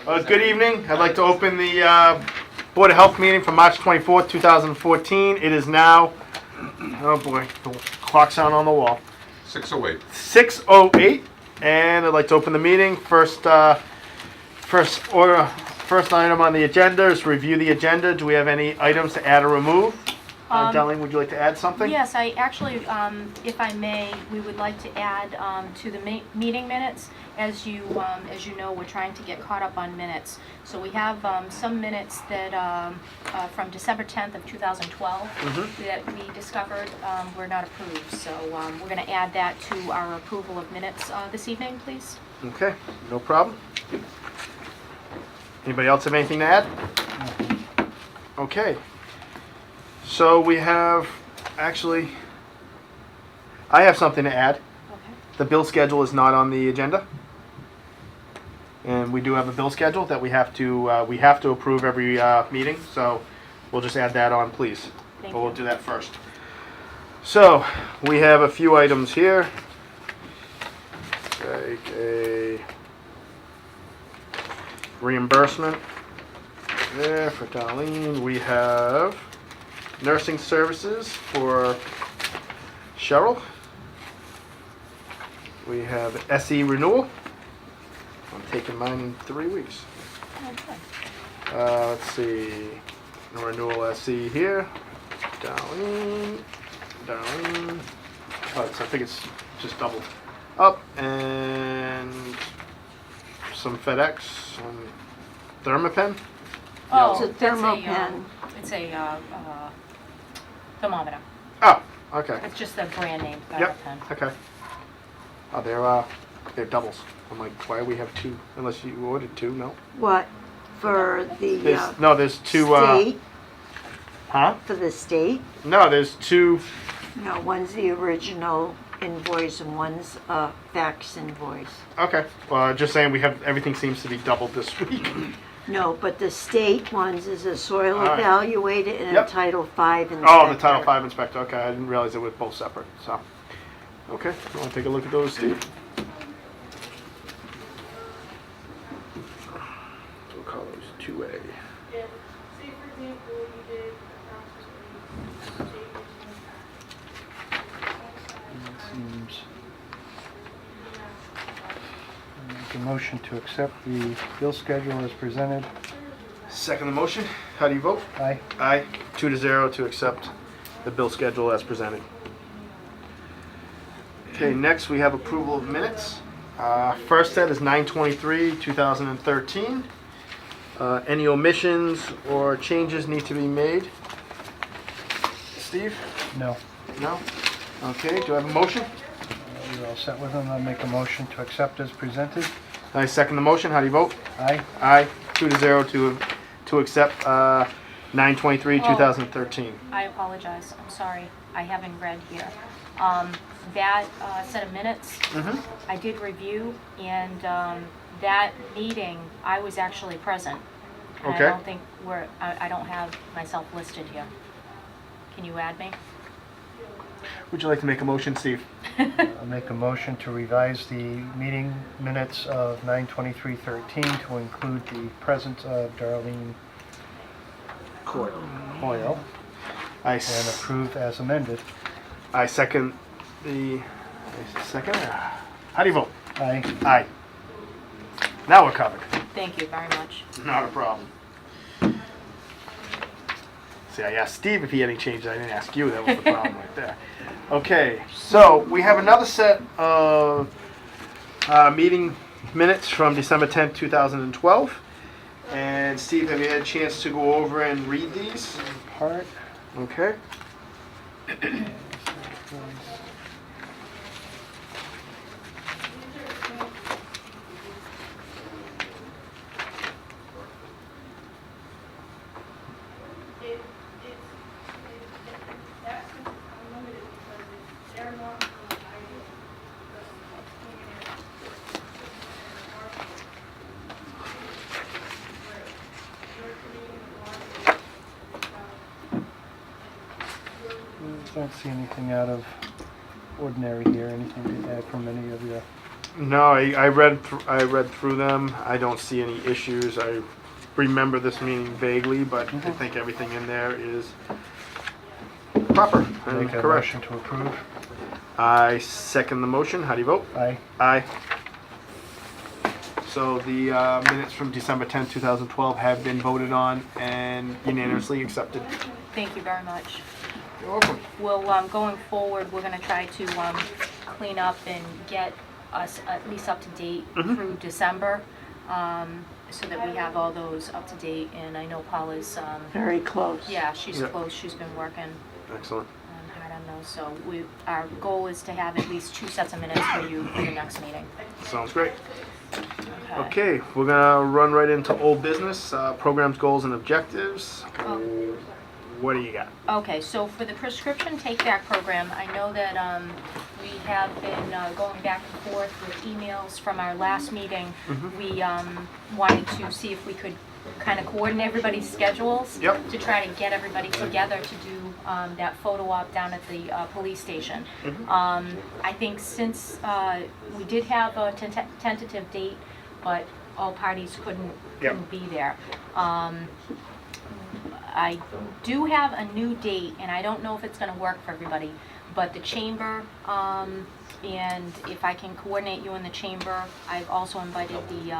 Good evening. I'd like to open the Board of Health meeting for March 24th, 2014. It is now, oh boy, the clock's on the wall. 6:08. 6:08, and I'd like to open the meeting. First item on the agenda is review the agenda. Do we have any items to add or remove? Darlene, would you like to add something? Yes, I actually, if I may, we would like to add to the meeting minutes. As you know, we're trying to get caught up on minutes. So we have some minutes that from December 10th of 2012 that we discovered were not approved. So we're going to add that to our approval of minutes this evening, please. Okay, no problem. Anybody else have anything to add? Okay. So we have, actually, I have something to add. Okay. The bill schedule is not on the agenda. And we do have a bill schedule that we have to approve every meeting, so we'll just add that on, please. Thank But we'll you. do that first. So, we have a few items here. Take a reimbursement there for Darlene. We have nursing services for Cheryl. We have SE renewal. I'm taking mine in 3 weeks. Okay. Let's see. Renewal SE here. Darlene. Oh, I think it's just doubled up. And some FedEx. Some Thermapen. Oh, It's a Thermopen. It's a thermometer. Oh, okay. It's just the brand name Yep. pen. Okay. Oh, they're doubles. I'm like, why do we have two? Unless you ordered two, no? What, for the There's two. state? Huh? For the state? No, there's two. No, one's the original invoice and one's a fax invoice. Okay. Well, just saying we have everything seems to be doubled this week. No, but the state ones is a soil All right. evaluator and Yep. a Title V inspector. Oh, the Title V inspector. Okay, I didn't realize it was both separate. So, okay, you want to take a look at those, Steve? We'll call those 2A. Yeah, say for example, you did Seems. Make a motion to accept the bill schedule as presented. Second the motion. How do you vote? Aye. Aye. 2-0 to accept the bill schedule as presented. Okay, next we have approval of minutes. First set is 9/23/2013. Any omissions or changes need to be made? Steve? No. No? Okay, do I have a motion? You're all set with them. I'll make a motion to accept as presented. I second the motion. How do you vote? Aye. Aye. 2-0 to accept 9/23/2013. I apologize. I'm sorry. I haven't read here. That set of minutes, I did review, and that meeting, I was actually present. And Okay. I don't think I don't have myself listed here. Can you add me? Would you like to make a motion, Steve? I'll make a motion to revise the meeting minutes of 9/23/13 to include the presence of Darlene Hoyle I and approve as amended. second the... Second? How do you vote? Aye. Aye. Now we're covered. Thank you very much. Not a problem. See, I asked Steve if he had any changes. I didn't ask you. That was the problem right there. Okay, so we have another set of meeting minutes from December 10th, 2012. And Steve, have you had a chance to go over and read these? Part. Okay. that's unlimited because they're not from ID. Don't see anything out of ordinary here, anything to add from any of the No, I read through them. I don't see any issues. I remember this meeting vaguely, but I think everything in there is proper and Make a correct. motion to approve. I second the motion. How do you vote? Aye. Aye. So the minutes from December 10th, 2012 have been voted on and unanimously accepted. Thank you very much. You're welcome. Well, going forward, we're gonna try to clean up and get us at least up to date through December, so that we have all those up to date. And I know Paula's, Very close. yeah, she's Yeah. close. She's been working Excellent. hard on those. So our goal is to have at least 2 sets of minutes for you for your next meeting. Sounds great. Okay. Okay, we're gonna run right into old business, programs, goals, and objectives. Oh. What do you got? Okay, so for the prescription take-back program, I know that we have been going back and forth with emails from our last meeting. We wanted to see if we could kind of coordinate everybody's schedules Yep. to try to get everybody together to do that photo op down at the police station. I think since we did have a tentative date, but all parties couldn't be there. I do have a new date, and I don't know if it's gonna work for everybody, but the chamber, and if I can coordinate you in the chamber, I've also invited the,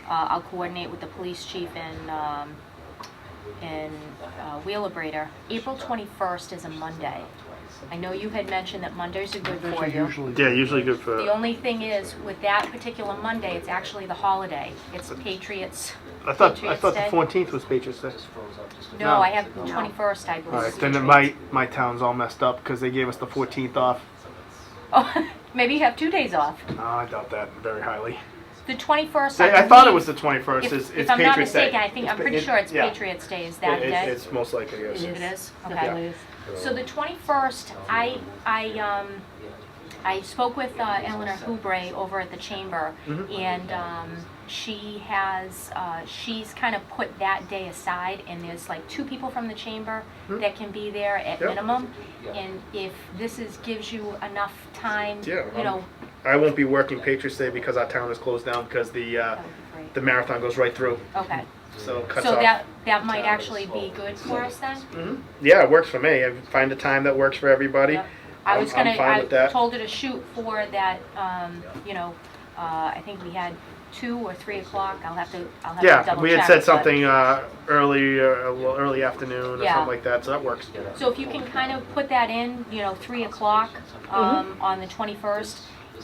I'll coordinate with the police chief and Wheelabrator. April 21st is a Monday. I know you had mentioned that Mondays are good for Those are you. usually Yeah, usually good for. The only thing is, with that particular Monday, it's actually the holiday. It's Patriots. I thought Patriots the Day. 14th was Patriots Day. No, I have the 21st, I believe. All right, is then Patriots. my town's all messed up because they gave us the 14th off. Oh, maybe you have 2 days off. No, I doubt that very highly. The 21st, I thought it was the 21st. If, It's if I'm not Patriots Day. mistaken, I'm pretty sure it's yeah. Patriots Day is that It- day. It's most likely, yes. It is? Yeah. Okay. So the 21st, I spoke with Eleanor Hubre over at the chamber, and she's kind of put that day aside, and there's like 2 people from the chamber that can be there at Yep. minimum. And if this gives you enough time, Yeah, you know, I won't be working Patriots Day because our town is closed down because that would be great. the marathon goes right through, Okay. so it cuts So off. that might actually be good for us then? Yeah, it works for me. I find a time that works for everybody. Yep. I was I'm fine with that. told her to shoot for that, I think we had 2 or 3 o'clock. I'll have to double check. Yeah, we had said but- something early afternoon or Yeah. something like that, so that works. So if you can kind of put that in, 3 o'clock on the 21st,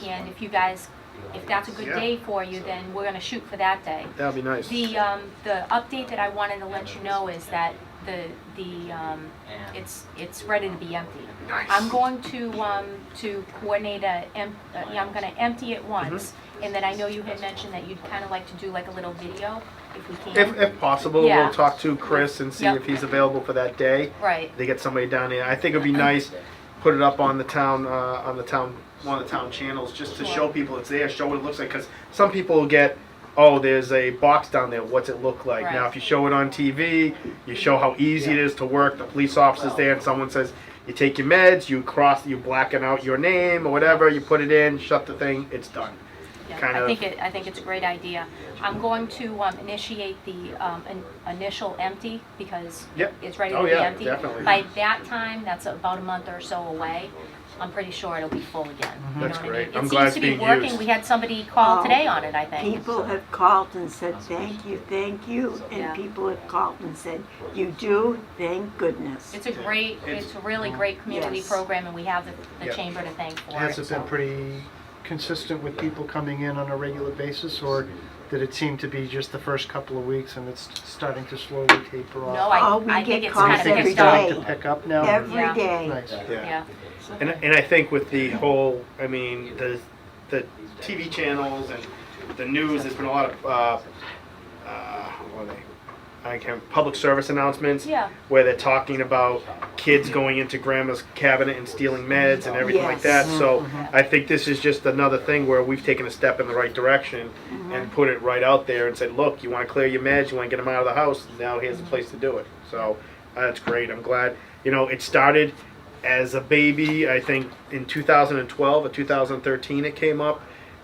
and if you guys, if that's a good Yeah. day for you, then we're gonna shoot for that day. That'd be nice. The update that I wanted to let you know is that it's ready to be empty. Nice. I'm going to coordinate I'm gonna empty it once, and then I know you had mentioned that you'd kind of like to do like a little video, if we can. If possible, Yeah. we'll talk to Chris and see Yep. if he's available for that day. Right. They get somebody down there. I think it'd be nice, put it up on the town, one of the town channels, just to Sure. show people it's there, show what it looks like. Because some people will get, oh, there's a box down there. What's it look like? Right. Now, if you show it on TV, you show how easy it is to work. The police officer's there, and someone says, you take your meds, you blacken out your name or whatever, you put it in, shut the thing, it's done. Yeah, Kind I of- think it's a great idea. I'm going to initiate the initial empty because Yep. it's ready Oh, to be yeah, empty. definitely. By that time, that's about a month or so away. I'm pretty sure it'll be full again. You That's know what great. I mean? I'm It glad seems it's to be being working. used. We had somebody call Oh, today on it, I think. People have called and said, thank you, and Yeah. people have called and said, you do, thank goodness. It's a really great community Yes. program, and we have the Yeah. chamber to thank for Has it. it been so. pretty consistent with people coming in on a regular basis, or did it seem to be just the first couple of weeks and it's starting to slowly taper off? No, Oh, we I get think it's calls kind of every picked up. day. To pick up now? Every Yeah. day. Nice. Yeah. And I think with the whole, I mean, the TV channels and the news, there's been a lot of what are they? Public service announcements. Yeah. Where they're talking about kids going into grandma's cabinet and stealing meds and everything like that. Yes. So I think this is just another thing where we've taken a step in the right direction and put it right out there and said, look, you want to clear your meds, you want to get them out of the house, now here's the place to do it. So that's great. I'm glad. It started as a baby, I think in 2012 or 2013 it came up.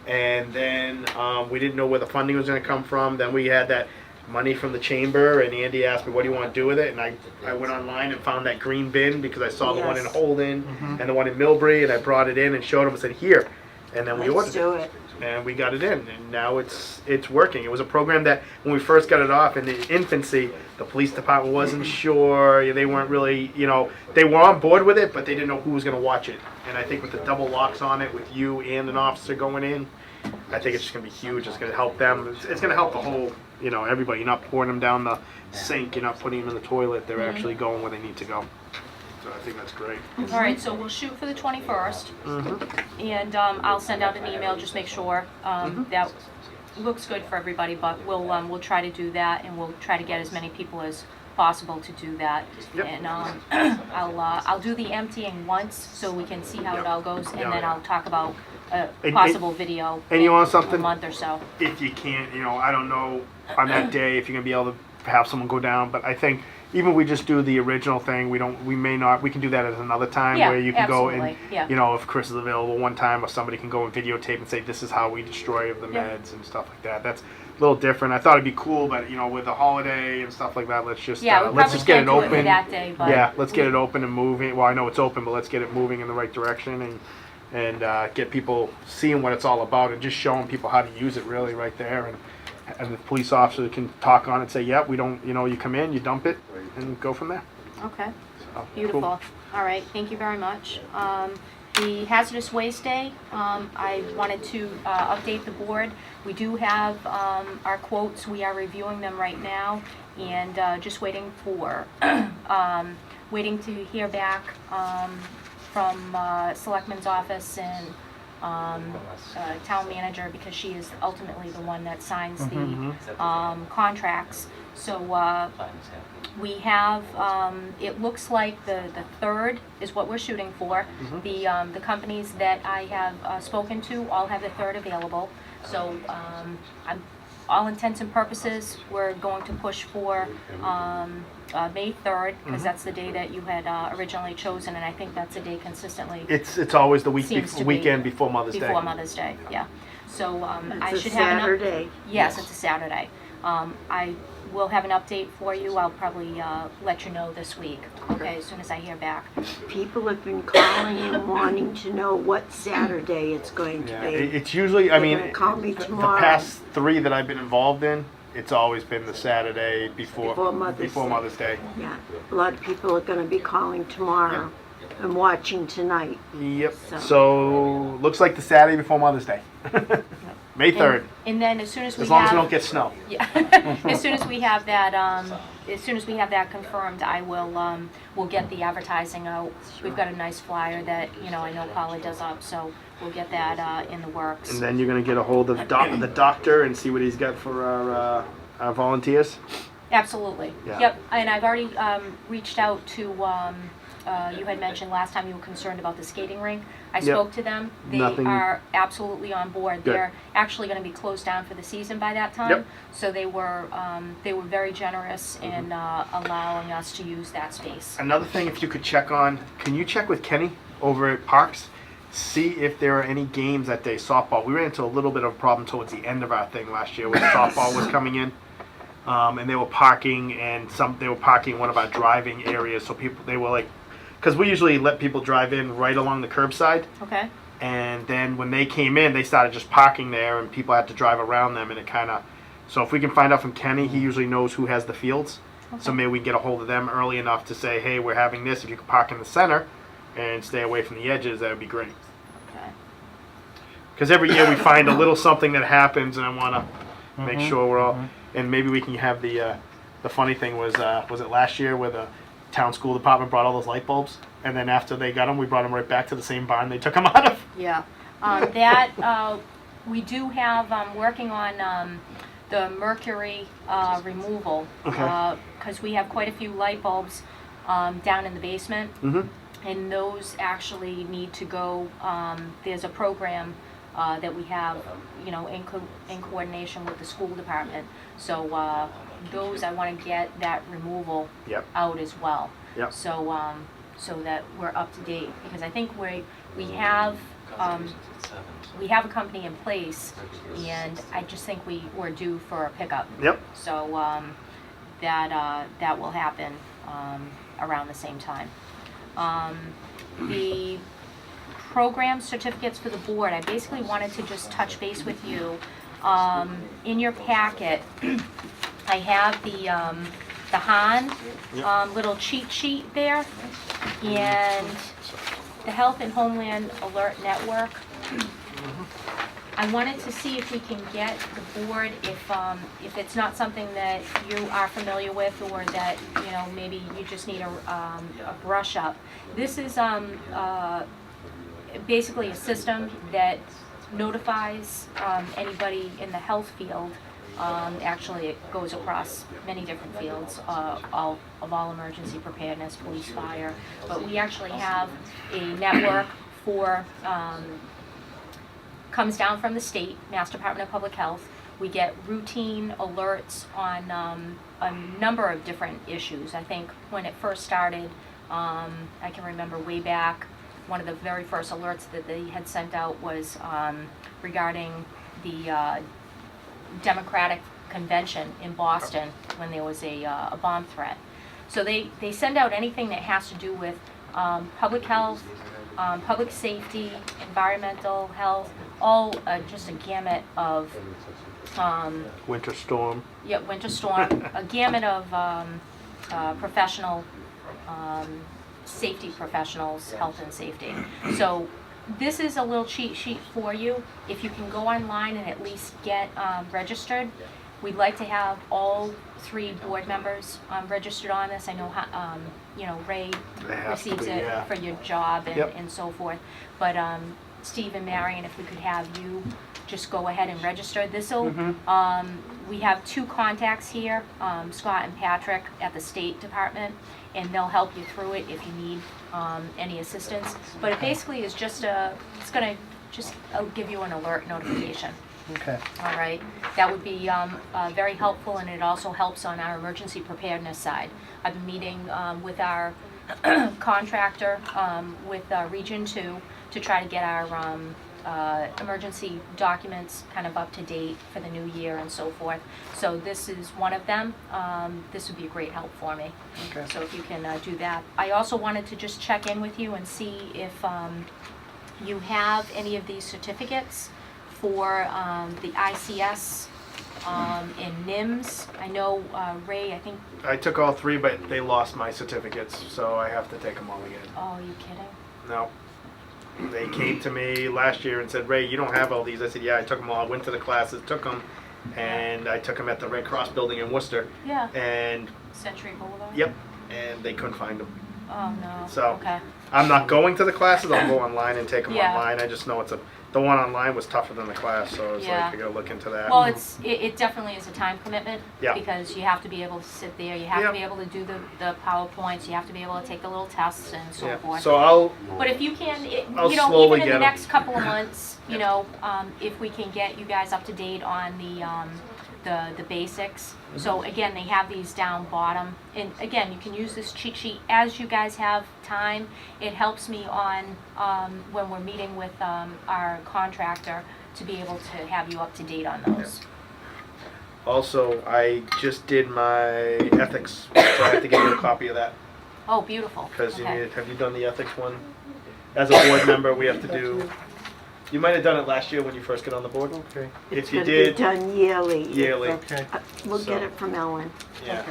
And then we didn't know where the funding was going to come from. Then we had that money from the chamber, and Andy asked me, what do you want to do with it? And I went online and found that green bin because I saw the one in Yes. Holden and the one in Millbury, and I brought it in and showed him and said, here. And then we Let's ordered do it. and we got it in, and now it's working. It was a program that when we first got it off in the infancy, the police department wasn't sure. They weren't really, they were on board with it, but they didn't know who was going to watch it. And I think with the double locks on it, with you and an officer going in, I think it's just going to be huge. It's going to help them. It's going to help the whole, everybody. You're not pouring them down the sink. You're not putting them in the toilet. They're actually going where they need to go. So I think that's great. All right, so we'll shoot for the 21st, and I'll send out an email, just make sure that looks good for everybody, but we'll try to do that, and we'll try to get as many people as possible to do that. Yep. And I'll do the emptying once, so we can see how it all goes, and Yeah, then yeah. I'll talk about a And- possible video and you want in something? a month or so. If you can't, I don't know on that day if you're gonna be able to have someone go down, but I think even if we just do the original thing, we can do that at another time Yeah, where you can go and, absolutely, yeah. if Chris is available one time or somebody can go and videotape and say this is how we destroy the Yeah. meds and stuff like that. That's a little different. I thought it'd be cool, but with the holiday and stuff like that, let's just Yeah, we let's probably just get can't it do it open. for that day, but Yeah, let's get it open and moving. Well, I know it's open, but let's get it moving in the right direction and get people seeing what it's all about and just showing people how to use it really right there. And the police officer can talk on it and say, yeah, we don't, you come in, you dump it, and go from there. Okay. So, Beautiful. cool. All right, thank you very much. The Hazardous Waste Day, I wanted to update the board. We do have our quotes. We are reviewing them right now and just waiting to hear back from Selectman's office and town manager, because she is ultimately the one that signs the contracts. So we have, it looks like the 3rd is what we're shooting for. The companies that I have spoken to all have the 3rd available. So all intents and purposes, we're going to push for May 3rd, because that's the day that you had originally chosen, and I think that's a day consistently. It's always the Seems to be weekend before Mother's Day. Before Mother's Day, yeah. So I It's a should have an Saturday. Yes, it's a Saturday. I will have an update for you. I'll probably let you know this week, okay, as soon as I hear back. People have been calling and wanting to know what Saturday it's going to Yeah, be. it's usually, They're gonna call me the tomorrow. past 3 that I've been involved in, it's always been the Saturday before Before Mother's Day. Day. Yeah, a lot of people are going to be calling tomorrow and watching tonight. Yep. So- So looks like the Saturday before Mother's Day, May 3rd. And then as soon as we As long as have, we don't get snow. yeah, as soon as we have that confirmed, I will we'll get the advertising out. We've got a nice flyer that I know Paula does up, so we'll get that in the works. And then you're gonna get a hold of the doctor and see what he's got for our volunteers. Absolutely. Yeah. Yep. And I've already reached out to. You had mentioned last time you were concerned about the skating rink. I spoke to them. They Nothing- are absolutely on board. Good. They're actually going to be closed down for the season by that time. Yep. So they were very generous in allowing us to use that space. Another thing, if you could check on, can you check with Kenny over at Parks? See if there are any games that day, softball. We ran into a little bit of a problem towards the end of our thing last year when softball was coming in. And they were parking in one of our driving areas, so they were like, because we usually let people drive in right along the curbside, Okay. and then when they came in, they started just parking there, and people had to drive around them, and it kind of, so if we can find out from Kenny, he usually knows who has the fields, so maybe we can get a hold of them early enough to say, hey, we're having this, if you could park in the center and stay away from the edges, that would be great. Okay. Because every year we find a little something that happens, and I want to make sure we're all, and maybe we can have the funny thing was it last year where the town school department brought all those light bulbs, and then after they got them, we brought them right back to the same barn they took them out of. Yeah. We do have, working on the mercury removal. Okay. Because we have quite a few light bulbs down in the basement. Mm-hmm. And those actually need to go, there's a program that we have, in coordination with the school department. So those, I want to get that removal Yep. out as well. Yep. So, so that we're up to date, because I think we have we have a company in place, and I just think we're due for a pickup. Yep. So that will happen around the same time. The program certificates for the board, I basically wanted to just touch base with you. In your packet, I have the HAN little cheat sheet there, and the Health and Homeland Alert Network. I wanted to see if we can get the board, if it's not something that you are familiar with, or that, you know, maybe you just need a brush up. This is basically a system that notifies anybody in the health field. Actually, it goes across many different fields, all emergency preparedness, police, fire. But we actually have a network for, comes down from the state, Mass Department of Public Health. We get routine alerts on a number of different issues. I think when it first started, I can remember way back, one of the very first alerts that they had sent out was regarding the Democratic convention in Boston when there was a bomb threat. So they send out anything that has to do with public health, public safety, environmental health, all just a gamut of Winter storm. winter storm, a gamut of professional safety professionals, health and safety. So this is a little cheat sheet for you. If you can go online and at least get registered, we'd like to have all 3 board members registered on this. I know you know, Ray They have to receives be, it yeah. for your job and, Yep. and so forth. But Steve and Marion, if we could have you just go ahead and register. This'll, we have 2 contacts here, Scott and Patrick at the State Department, and they'll help you through it if you need any assistance. But it basically is just it's gonna just give you an alert notification. Okay. All right, that would be very helpful, and it also helps on our emergency preparedness side. I've been meeting with our contractor with Region 2 to try to get our emergency documents kind of up to date for the new year and so forth. So this is one of them. This would be a great help for me. Okay. So if you can do that. I also wanted to just check in with you and see if you have any of these certificates for the ICS and NIMS. I know Ray, I think, I took all 3, but they lost my certificates, so I have to take them all again. oh, are you kidding? No. They came to me last year and said, Ray, you don't have all these. I said, yeah, I took them all. I went to the classes, took them, and I took them at the Red Cross building in Worcester. Yeah. And, Century Boulevard? yep, and they couldn't find them. Oh, no. So, Okay. I'm not going to the classes. I'll go online and take them Yeah. online. I just know the one online was tougher than the class, so I was Yeah. like, I gotta look into that. Well, it definitely is a time commitment. Yeah. Because you have to be able to sit there, you have Yeah. to be able to do the PowerPoints, you have to be able to take the little tests and so Yeah. forth. So I'll, But if you can, I'll you know, slowly even in get the 'em. next couple of months, you know, if we can get you guys up to date on the basics. So again, they have these down bottom, and again, you can use this cheat sheet as you guys have time. It helps me on when we're meeting with our contractor to be able to have you up to date on those. also, I just did my ethics, so I have to get you a copy of that. Oh, beautiful. Because Okay. have you done the ethics one? As a board member, we have to do, you might have done it last year when you first get on the board. Okay. It's If you gonna did, be done yearly. yearly, Okay. We'll So- get it from Ellen. yeah.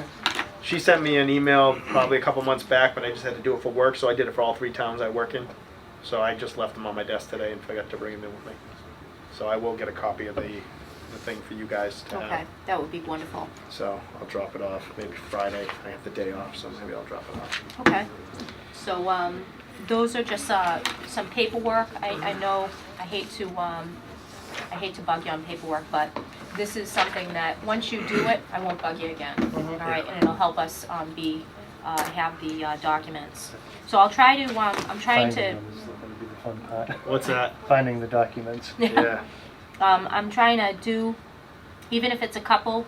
She sent me an email probably a couple months back, but I just had to do it for work, so I did it for all 3 towns I work in. So I just left them on my desk today and forgot to bring them in with me. So I will get a copy of the thing for you guys to have. Okay, that would be wonderful. So I'll drop it off maybe Friday. I have the day off, so maybe I'll drop it off. Okay. So those are just some paperwork. I know I hate to bug you on paperwork, but this is something that once you do it, I won't bug you again. All right, and it'll help us have the documents. So I'll try to. I'm trying to. Finding them is gonna be the fun part. What's that? Finding the documents. Yeah. I'm trying to do, even if it's a couple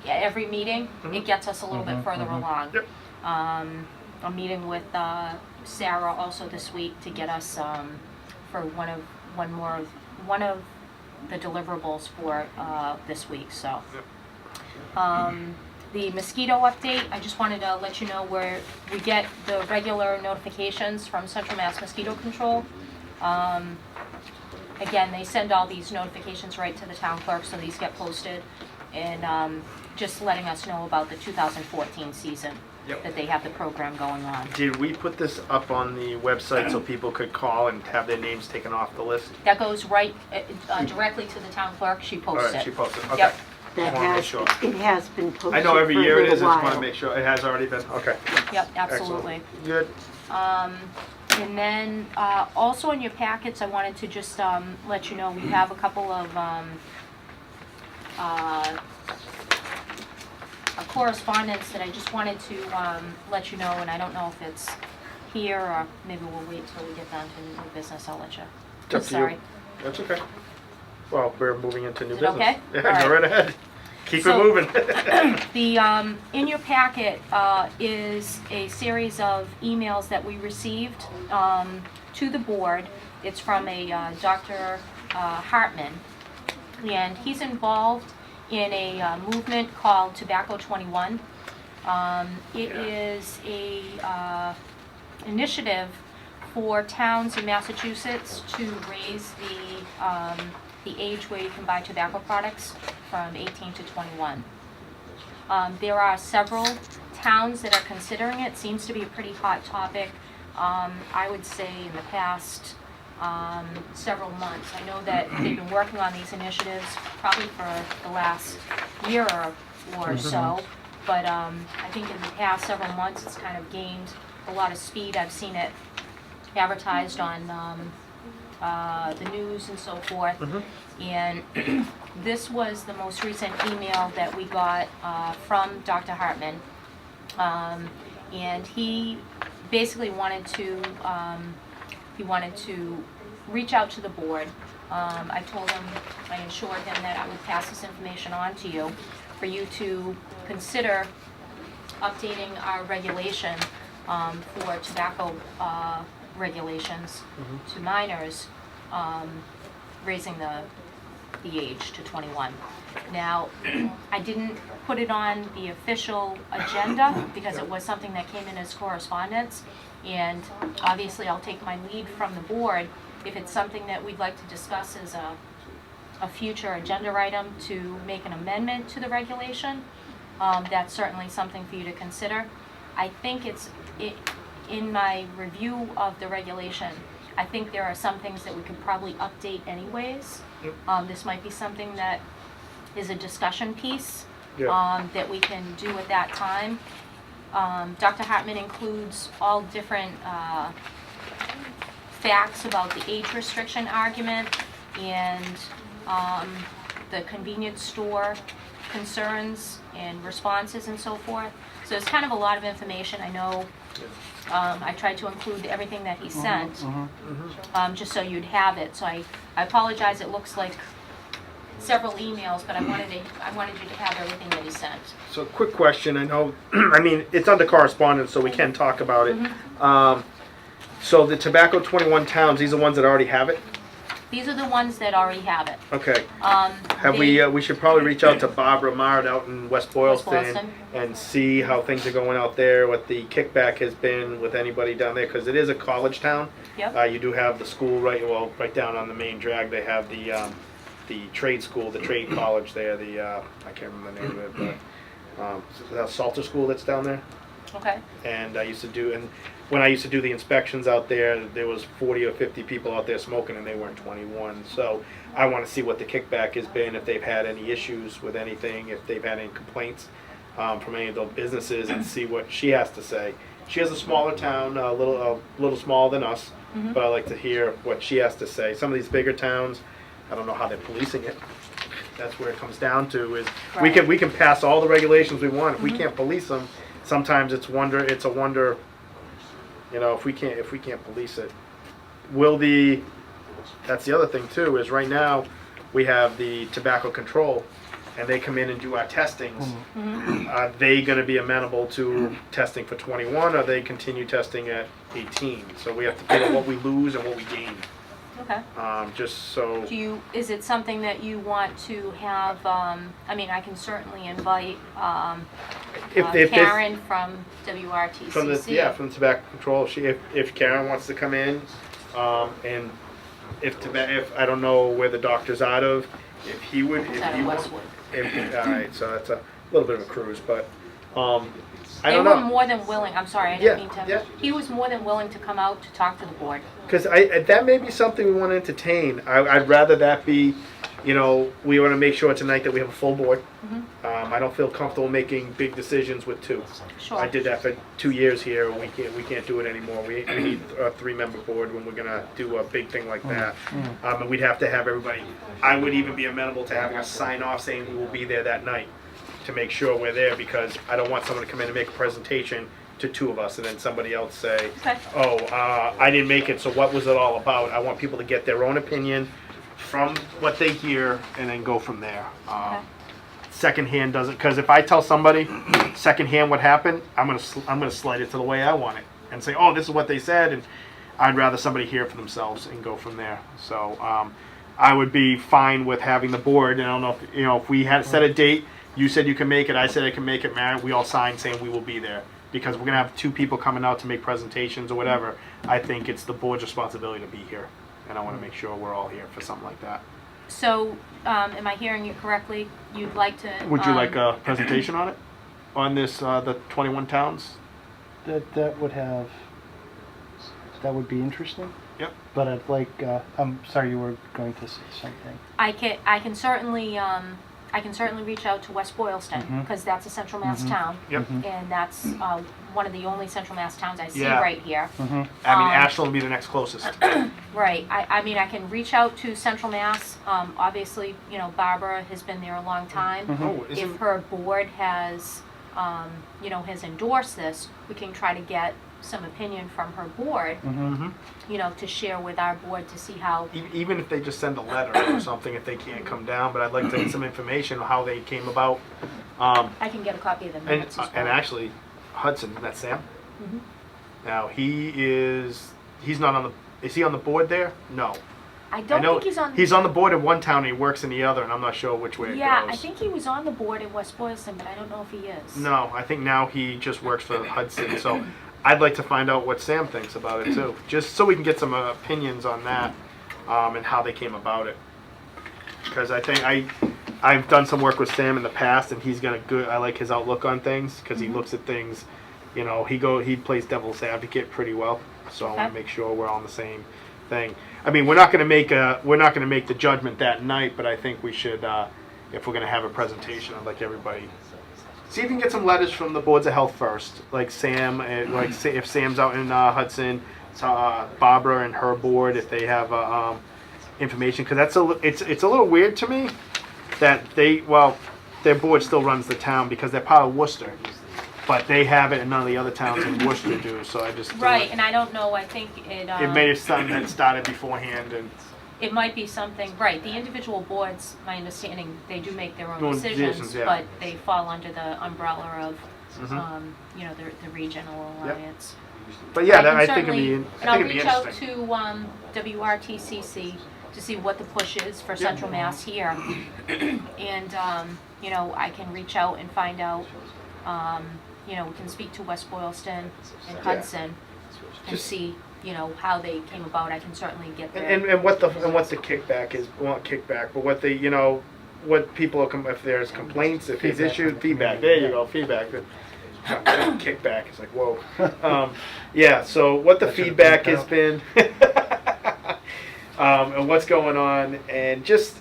at every meeting, it gets us a little bit further along. Yep. I'm meeting with Sarah also this week to get us for one of one of the deliverables for this week. So, the mosquito update. I just wanted to let you know where we get the regular notifications from Central Mass Mosquito Control. Again, they send all these notifications right to the town clerk, so these get posted, and just letting us know about the 2014 season. Yep. That they have the program going on. Did we put this up on the website so people could call and have their names taken off the list? That goes right directly to the town clerk. She All posts right, it. she posted. Okay. Yep. That I wanna make has, sure. it has been posted I know every for a year it little is. I just want to while. make sure it has already been. Okay. Yep, Excellent. absolutely. Good. And then also in your packets, I wanted to just let you know we have a couple of a correspondence that I just wanted to let you know, and I don't know if it's here or maybe we'll wait till we get down to new business. I'll let you. It's up to Sorry. you. That's okay. Well, we're moving into new Is it business. okay? Yeah, All go right. right ahead. Keep So- it moving. The in your packet is a series of emails that we received to the board. It's from a Dr. Hartman, and he's involved in a movement called Tobacco 21. It is a initiative for towns in Massachusetts to raise the age where you can buy tobacco products from 18 to 21. There are several towns that are considering it. Seems to be a pretty hot topic. I would say in the past several months. I know that they've been working on these initiatives probably for the last year or so, but I think in the past several months it's kind of gained a lot of speed. I've seen it advertised on the news and so forth. And this was the most recent email that we got from Dr. Hartman. And he basically wanted to reach out to the board. I told him, I assured him that I would pass this information on to you for you to consider updating our regulation for tobacco regulations to minors, raising the age to 21. Now, I didn't put it on the official agenda because it was something that came in as correspondence, and obviously I'll take my lead from the board if it's something that we'd like to discuss as a future agenda item to make an amendment to the regulation. That's certainly something for you to consider. I think in my review of the regulation, I think there are some things that we could probably update anyways. This might be something that is a discussion piece that we can do at that time. Dr. Hartman includes all different facts about the age restriction argument and the convenience store concerns and responses and so forth. So it's kind of a lot of information. I know I tried to include everything that he sent, just so you'd have it. So I apologize, it looks like several emails, but I wanted you to have everything that he sent. So quick question, I know, I mean, it's under correspondence, so we can talk about it. So the Tobacco 21 towns, these are ones that already have it? These are the ones that already have it. Okay. Have we should probably reach out to Barbara Mard out in West Boylston Boylston. and see how things are going out there, what the kickback has been with anybody down there, because it is a college town. Yep. You do have the school right down on the main drag. They have the trade school, the trade college there. I can't remember the name of it, but the Salter School that's down there. Okay. And when I used to do the inspections out there, there was 40 or 50 people out there smoking, and they weren't 21. So I want to see what the kickback has been, if they've had any issues with anything, if they've had any complaints from any of those businesses, and see what she has to say. She has a smaller town, a little smaller than us, but I like to hear what she has to say. Some of these bigger towns, I don't know how they're policing it. That's where it comes down to is Right. we can pass all the regulations we want. If we can't police them, sometimes it's a wonder. You know, if we can't police it, that's the other thing too, is right now we have the tobacco control and they come in and do our testings. Are they going to be amenable to testing for 21, or they continue testing at 18? So we have to figure out what we lose and what we gain. Okay. Just so. Is it something that you want to have, I mean, I can certainly invite, If this- Karen from WRTCC. From the tobacco control, if Karen wants to come in, and if I don't know where the doctor's out of, if he would, It's out of Westwood. all right, so that's a little bit of a cruise, but, I They don't were know. more than willing, I'm sorry, I Yeah, didn't mean to. yeah. He was more than willing to come out to talk to the board. Because that may be something we want to entertain. I'd rather that be, we want to make sure tonight that we have a full board. I don't feel comfortable making big decisions with two. Sure. I did that for 2 years here. We can't do it anymore. We need a 3-member board when we're gonna do a big thing like that. And we'd have to have everybody. I would even be amenable to having us sign off saying we will be there that night to make sure we're there, because I don't want someone to come in and make a presentation to 2 of us and then somebody else say, Okay. oh, I didn't make it, so what was it all about? I want people to get their own opinion from what they hear and then go from there. Okay. Secondhand doesn't, because if I tell somebody secondhand what happened, I'm gonna slide it to the way I want it and say, oh, this is what they said, and I'd rather somebody hear it for themselves and go from there. So I would be fine with having the board. And I don't know if if we had set a date, you said you can make it, I said I can make it, Mary, we all signed saying we will be there, because we're gonna have 2 people coming out to make presentations or whatever. I think it's the board's responsibility to be here, and I want to make sure we're all here for something like that. So, am I hearing you correctly? You'd like to? Would you like a presentation on it? On this, the 21 towns? That would be interesting. Yep. But I'd like, I'm sorry, you were going to say something. I can certainly reach out to West Boylston, because that's a Central Mass town. Yep. And that's one of the only Central Mass towns I see Yeah. right here. I mean, Ashland will be the next closest. Right. I mean, I can reach out to Central Mass. Obviously, Barbara has been there a long time. Oh, If her board has, has endorsed this, we can try to get some opinion from her board, to share with our board to see how. Even if they just send a letter or something, if they can't come down, but I'd like to get some information on how they came about. I can get a copy of the minutes as well. And actually, Hudson, that's Sam. Mhm. Now he's not on the. Is he on the board there? No. I don't think he's on. He's on the board in one town and he works in the other, and I'm not sure which way it Yeah, goes. I think he was on the board in West Boylston, but I don't know if he is. No, I think now he just works for Hudson. So I'd like to find out what Sam thinks about it too, just so we can get some opinions on that, and how they came about it. Because I think I've done some work with Sam in the past, and he's got a good. I like his outlook on things, because he looks at things. He plays devil's advocate pretty well. So I want Okay. to make sure we're all on the same thing. I mean, we're not going to make the judgment that night, but I think we should, if we're going to have a presentation, I'd like everybody. See if you can get some letters from the boards of health first, like Sam, if Sam's out in Hudson, Barbara and her board, if they have information, because it's a little weird to me that their board still runs the town because they're part of Worcester, but they have it and none of the other towns in Worcester do. So I just Right, and I don't know. I think it. it may have something that started beforehand, and It might be something, right, the individual boards, my understanding, they do make their own Own decisions, decisions, yeah. but they fall under the umbrella of, Mhm. the regional Yep. alliance. but yeah, can I think it'd certainly- be And I'll it'd be reach out interesting. to WRTCC to see what the push is for Central Mass here. And, I can reach out and find out, we can speak to West Boylston and Hudson and Just- see, how they came about. I can certainly get their. And what the kickback is, well, not kickback, but what what people are if there's complaints, if there's Feedback issues, from the feedback. community, There you yeah. go, feedback. Kickback is like whoa. Yeah. So what the That should've feedback been has been, and what's going on, and just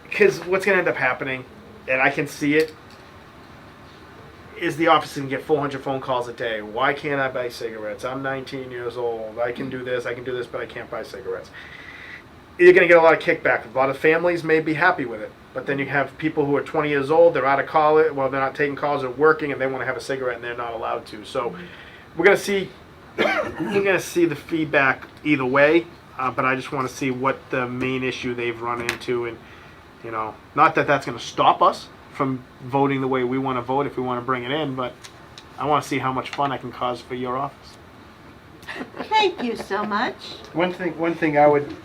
because what's gonna end up happening, and I can see it. Is the office can get 400 phone calls a day. Why can't I buy cigarettes? I'm 19 years old. I can do this, but I can't buy cigarettes. You're going to get a lot of kickback. A lot of families may be happy with it. But then you have people who are 20 years old, they're out of college, well, they're not taking calls, they're working, and they want to have a cigarette, and they're not allowed to. So we're going to see the feedback either way, but I just want to see what the main issue they've run into. And, not that that's going to stop us from voting the way we want to vote if we want to bring it in, but I want to see how much fun I can cause for your office. Thank you so much. One thing I would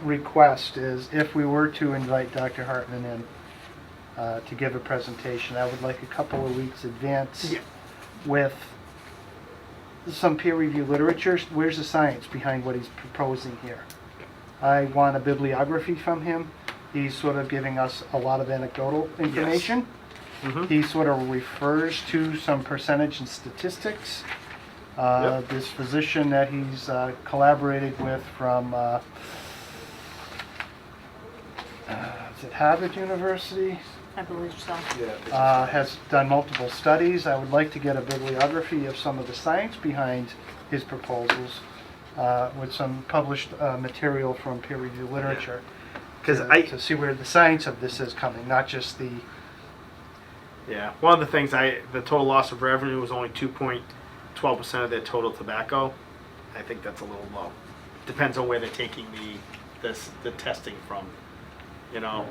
request is if we were to invite Dr. Hartman in to give a presentation, I would like a couple of weeks advance Yeah. with some peer review literature. Where's the science behind what he's proposing here? I want a bibliography from him. He's sort of giving us a lot of anecdotal information. Mhm. He sort of refers to some percentage and statistics. Yep. This physician that he's collaborated with from, is it Harvard University? I believe so. Has done multiple studies. I would like to get a bibliography of some of the science behind his proposals with some published material from peer review literature. Because to see where the science of this is coming, not just the Yeah, one of the things the total loss of revenue was only 2.12% of their total tobacco. I think that's a little low. Depends on where they're taking the testing from, you know.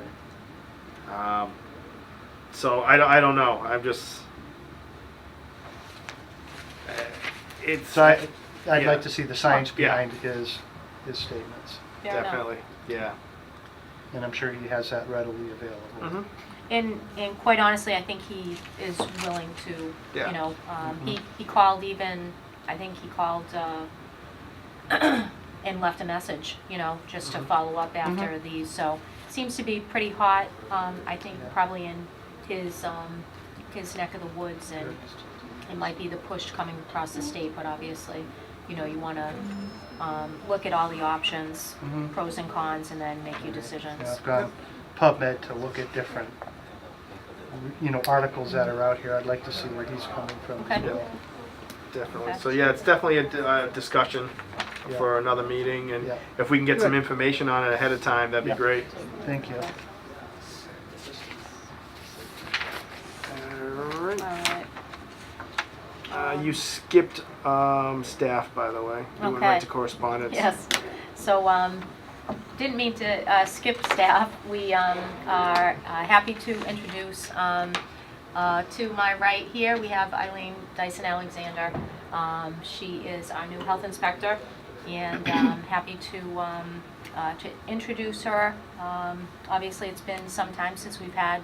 So I don't know. I'm just it's So I'd yeah. like to see the science Yeah. behind his statements, Fair enough. definitely yeah. and I'm sure he has that readily available. Mm-hmm. And quite honestly, I think he is willing to, Yeah. you know, he called even, I think he called and left a message, you know, just to follow up after these. So seems to be pretty hot. I think Yeah. probably in his neck of the woods, and it might be the push coming across the state. But obviously, you know, you want to look at all the options, Mhm. pros and cons, and then make your decisions. Yeah, I've gone PubMed to look at different, articles that are out here. I'd like to see where he's coming from. Okay. as well. Definitely. Okay. So yeah, it's definitely a discussion Yeah. for another meeting, and Yeah. if we can get some Good. information on it ahead of time, that'd be Yeah. great. Thank you. All right. All right. You skipped staff, by the way. You went Okay. right to correspondence. Yes. So, didn't mean to skip staff. We are happy to introduce to my right here, we have Eileen Dyson-Alexander. She is our new health inspector, and happy to introduce her. Obviously, it's been some time since we've had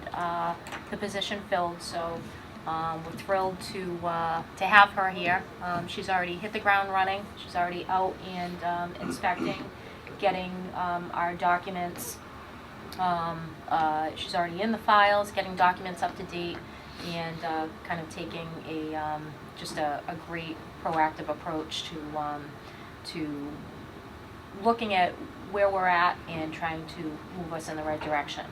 the position filled, so we're thrilled to have her here. She's already hit the ground running. She's already out and inspecting, getting our documents. She's already in the files, getting documents up to date, and kind of taking just a great proactive approach to looking at where we're at and trying to move us in the right direction.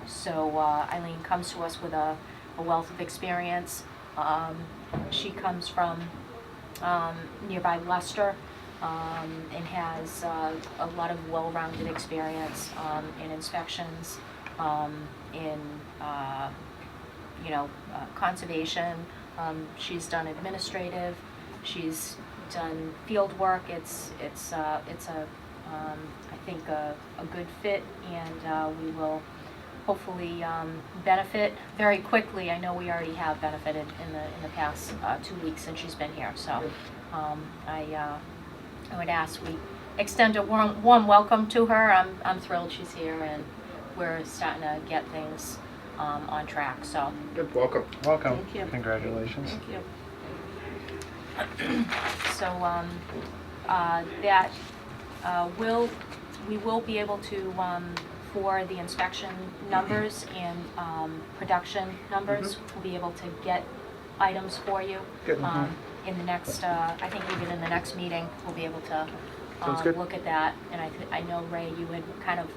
So Eileen comes to us with a wealth of experience. She comes from nearby Leicester and has a lot of well-rounded experience in inspections, in conservation. She's done administrative. She's done field work. It's I think a good fit, and we will hopefully benefit very quickly. I know we already have benefited in the past 2 weeks since she's been here. So I would ask we extend a warm welcome to her. I'm thrilled she's here, and we're starting to get things on track. So Good. Welcome. Welcome. Thank you. Congratulations. thank you. So that we will be able to for the inspection numbers and production numbers, we'll be able to get items for you. Good. In the next, I think even in the next meeting, we'll be able to Sounds good. look at that. And I know, Ray, you had kind of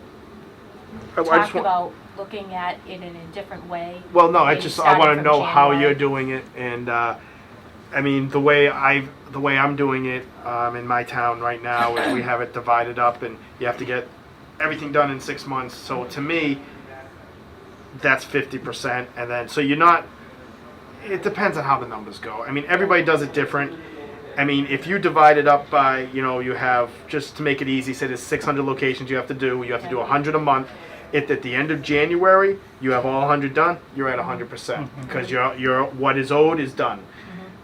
I just talked want- about looking at it in a different way. Well, no, I maybe want starting to from know how January. you're doing it, and I mean the way I'm doing it in my town right now, is we have it divided up, and you have to get everything done in 6 months. So to me, that's 50%, and then so you're not. It depends on how the numbers go. I mean, everybody does it different. I mean, if you divide it up by, you have, just to make it easy, say there's 600 locations you have to do. You have to do 100 a month. If at the end of January you have all 100 done, you're at 100% because your what is owed is done.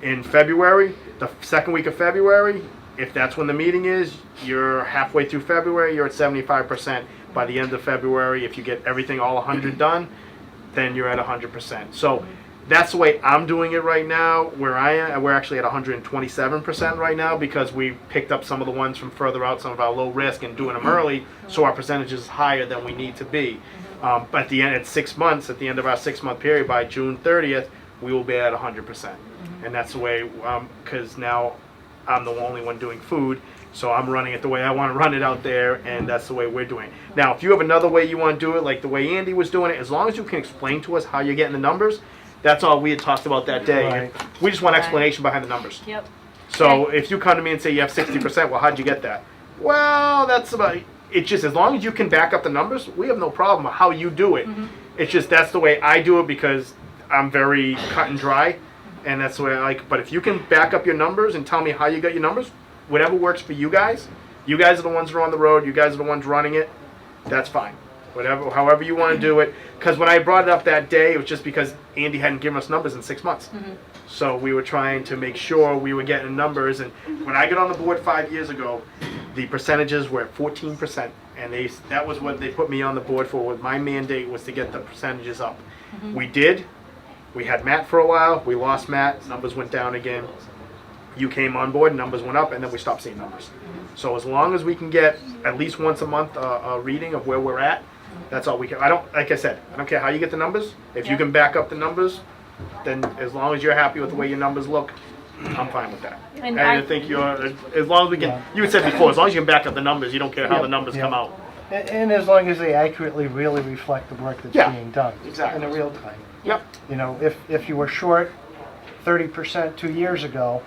In February, The second week of February, if that's when the meeting is, you're halfway through February, you're at 75%. By the end of February, if you get everything all 100 done, then you're at 100%. So that's the way I'm doing it right now. Where I am, we're actually at 127% right now because we picked up some of the ones from further out, some of our low risk, and doing them early, so our percentage is higher than we need to be. But at the end, at 6 months, at the end of our 6-month period, by June 30th, we will be at 100%. And that's the way, because now I'm the only one doing food, so I'm running it the way I want to run it out there, and that's the way we're doing it. Now, if you have another way you want to do it, like the way Andy was doing it, as long as you can explain to us how you're getting the numbers, that's all we had talked about that day. Right. We just want Right. explanation behind the numbers. Yep. So if you come to me and say you have 60%, well, how'd you get that? Well, that's about, it's just as long as you can back up the numbers, we have no problem with how you do it. It's just that's the way I do it because I'm very cut and dry, and that's the way I like. But if you can back up your numbers and tell me how you got your numbers, whatever works for you guys are the ones who are on the road, you guys are the ones running it, that's fine. Whatever, however you want to do it. Because when I brought it up that day, it was just because Andy hadn't given us numbers in 6 months. So we were trying to make sure we were getting numbers. And when I got on the board 5 years ago, the percentages were at 14%. And that was what they put me on the board for. My mandate was to get the percentages up. We did. We had Matt for a while. We lost Matt. Numbers went down again. You came on board, numbers went up, and then we stopped seeing numbers. So as long as we can get at least once a month a reading of where we're at, that's all we can. Like I said, I don't care how you get the numbers. If you Yeah. can back up the numbers, then as long as you're happy with the way your numbers look, I'm fine with that. And I I- think as long as we can, you had said before, as long as you can back up the numbers, you don't care how Yeah, the numbers yeah. come out. And as long as they accurately really reflect the work that's Yeah, being done. exactly. In the real time. Yep. You know, if you were short 30% 2 years ago,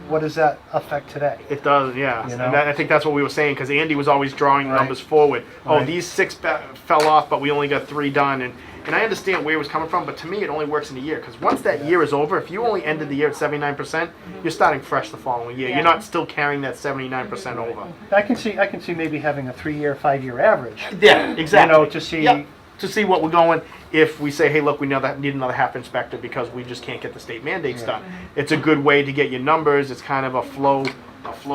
what does that affect today? It does, yeah. You And know? I think that's what we were saying, because Andy was always drawing Right. numbers forward. Oh, Right. these 6 fell off, but we only got 3 done. And I understand where it was coming from, but to me, it only works in a year. Because once that year is over, if you only ended the year at 79%, you're starting fresh the following year. Yeah. You're not still carrying that 79% over. I can see maybe having a 3-year, 5-year average. Yeah, exactly. You know, to see. Yep. To see what we're going. If we say, hey, look, we need another half inspector because we just can't get the state mandates done. It's a good way to get your numbers. It's kind of a flow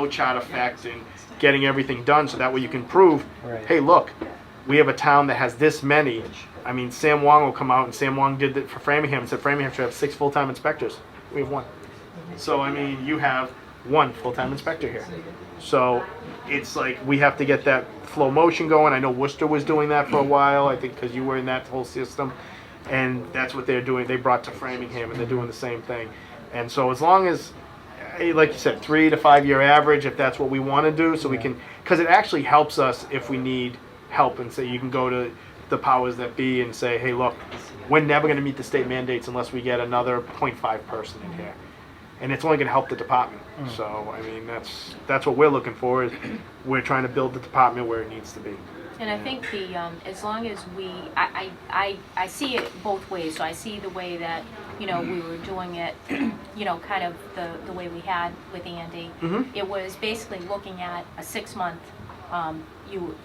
chart effect and getting everything done so that way you can prove, Right. hey, look, we have a town that has this many. I mean, Sam Wong will come out, and Sam Wong did it for Framingham and said Framingham should have 6 full-time inspectors. We have 1. So, I mean, you have 1 full-time inspector here. So it's like we have to get that flow motion going. I know Worcester was doing that for a while, I think, because you were in that whole system. And that's what they're doing. They brought to Framingham, and they're doing the same thing. And so as long as, like you said, 3 to 5 year average, if that's what we want to do, so we can, because it actually helps us if we need help. And say you can go to the powers that be and say, hey, look, we're never going to meet the state mandates unless we get another 0.5 person in here. And it's only going to help the department. So, I mean, that's what we're looking for. Is we're trying to build the department where it needs to be. And I think as long as I see it both ways. So I see the way that, we were doing it, kind of the way we had with Andy. It was basically looking at a 6-month, you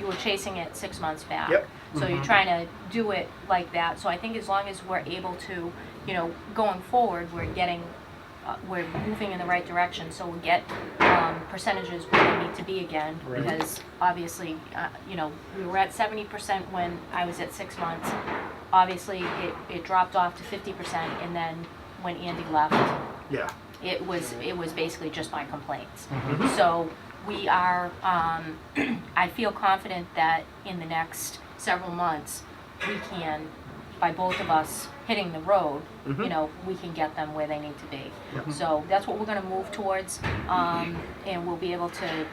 were chasing it 6 months back. Yep. So you're trying to do it like that. So I think as long as we're able to, going forward, we're moving in the right direction, so we'll get percentages where they need to be again. Right. Because obviously, we were at 70% when I was at 6 months. Obviously, it dropped off to 50%, and then when Andy left, Yeah. it was basically just my complaints. So we are, I feel confident that in the next several months, we can, by both of us hitting the road, we can get them where they need to be. So that's what we're going to move towards, and we'll be able to,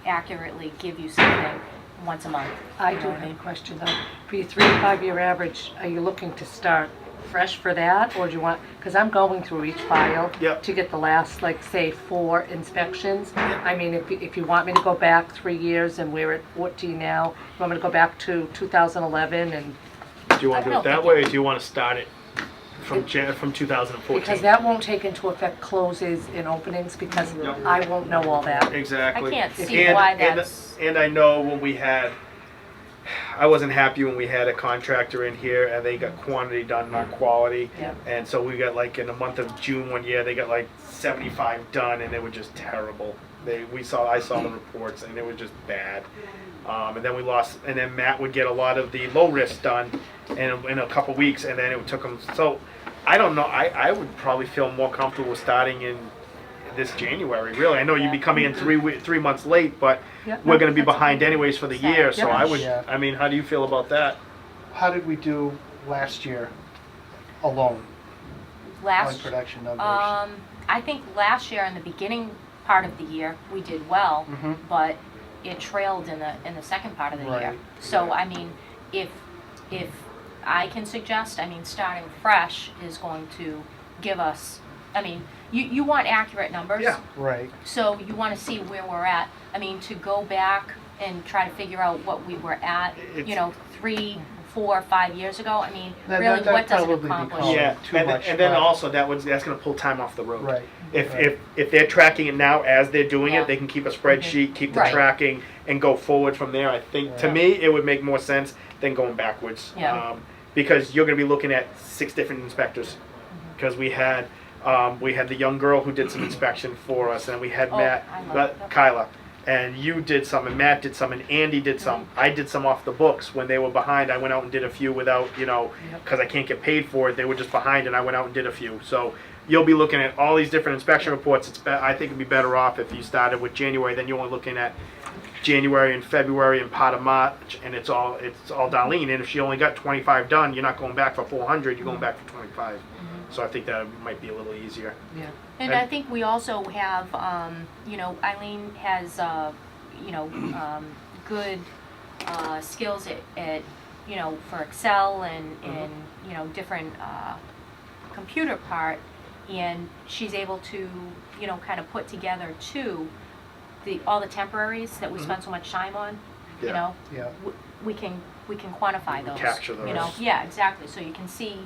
accurately give you something once a month. I You know do what have mean? a question though. For your 3 to 5 year average, are you looking to start fresh for that, or do you want, because I'm going through each file Yep. to get the last, like, say, 4 inspections. I mean, if you want me to go back 3 years and we're at 14 now, you want me to go back to 2011 and, Do you want to do I it don't that think way, or do you want to start it from 2014? because that won't take into effect closes and openings, because I won't know all that. Exactly. I can't see why that's. And I know when we had, I wasn't happy when we had a contractor in here and they got quantity done, not quality. Yep. And so we got like in the month of June one year, they got like 75 done, and they were just terrible. I saw the reports, and it was just bad. And then we lost, and then Matt would get a lot of the low risk done in a couple weeks, and then it took him. So I don't know. I would probably feel more comfortable starting in this January. Really, I know you'd be coming in 3 months late, but Yep. we're going to be That's behind okay. anyways for the year. So Yep. I would. Yeah. I mean, how do you feel about that? How did we do last year alone on Last, production numbers? I think last year in the beginning part of the year, we did well, Mhm. but it trailed in the second part of the year. Right. So, I mean, if I can suggest, I mean, starting fresh is going to give us, I mean, you want accurate numbers. Yeah. Right. So you want to see where we're at. I mean, to go back and try to figure out what we were at, It's- 3, 4, 5 years ago. I mean, That- really, that what does it probably accomplish? becomes- Yeah, too much, and then but- also that's going to pull time off the road. Right. If, Right. if they're tracking it now as they're doing Yeah. it, they can keep a spreadsheet, keep the Right. tracking, and go forward from there. I think to Yeah. me it would make more sense than going backwards. Yeah. Because you're going to be looking at 6 different inspectors. Because we had the young girl who did some inspection for us, and we had Oh, Matt, I love that. Kyla, and you did some, and Matt did some, and Andy did some. I did some off the books when they were behind. I went out and did a few without, because I can't get paid for it. They were just behind, and I went out and did a few. So you'll be looking at all these different inspection reports. I think it'd be better off if you started with January. Then you're only looking at January and February and part of March, and it's all Darlene. And if she only got 25 done, you're not going back for 400. You're going back for 25. So I think that might be a little easier. Yeah. And I think we also have, Eileen has, good skills at for Excel and different computer part, and she's able to, kind of put together too, all the temporaries that we spend so much time on, Yeah. Yeah. we can quantify those. Capture those. Yeah, exactly, so you can see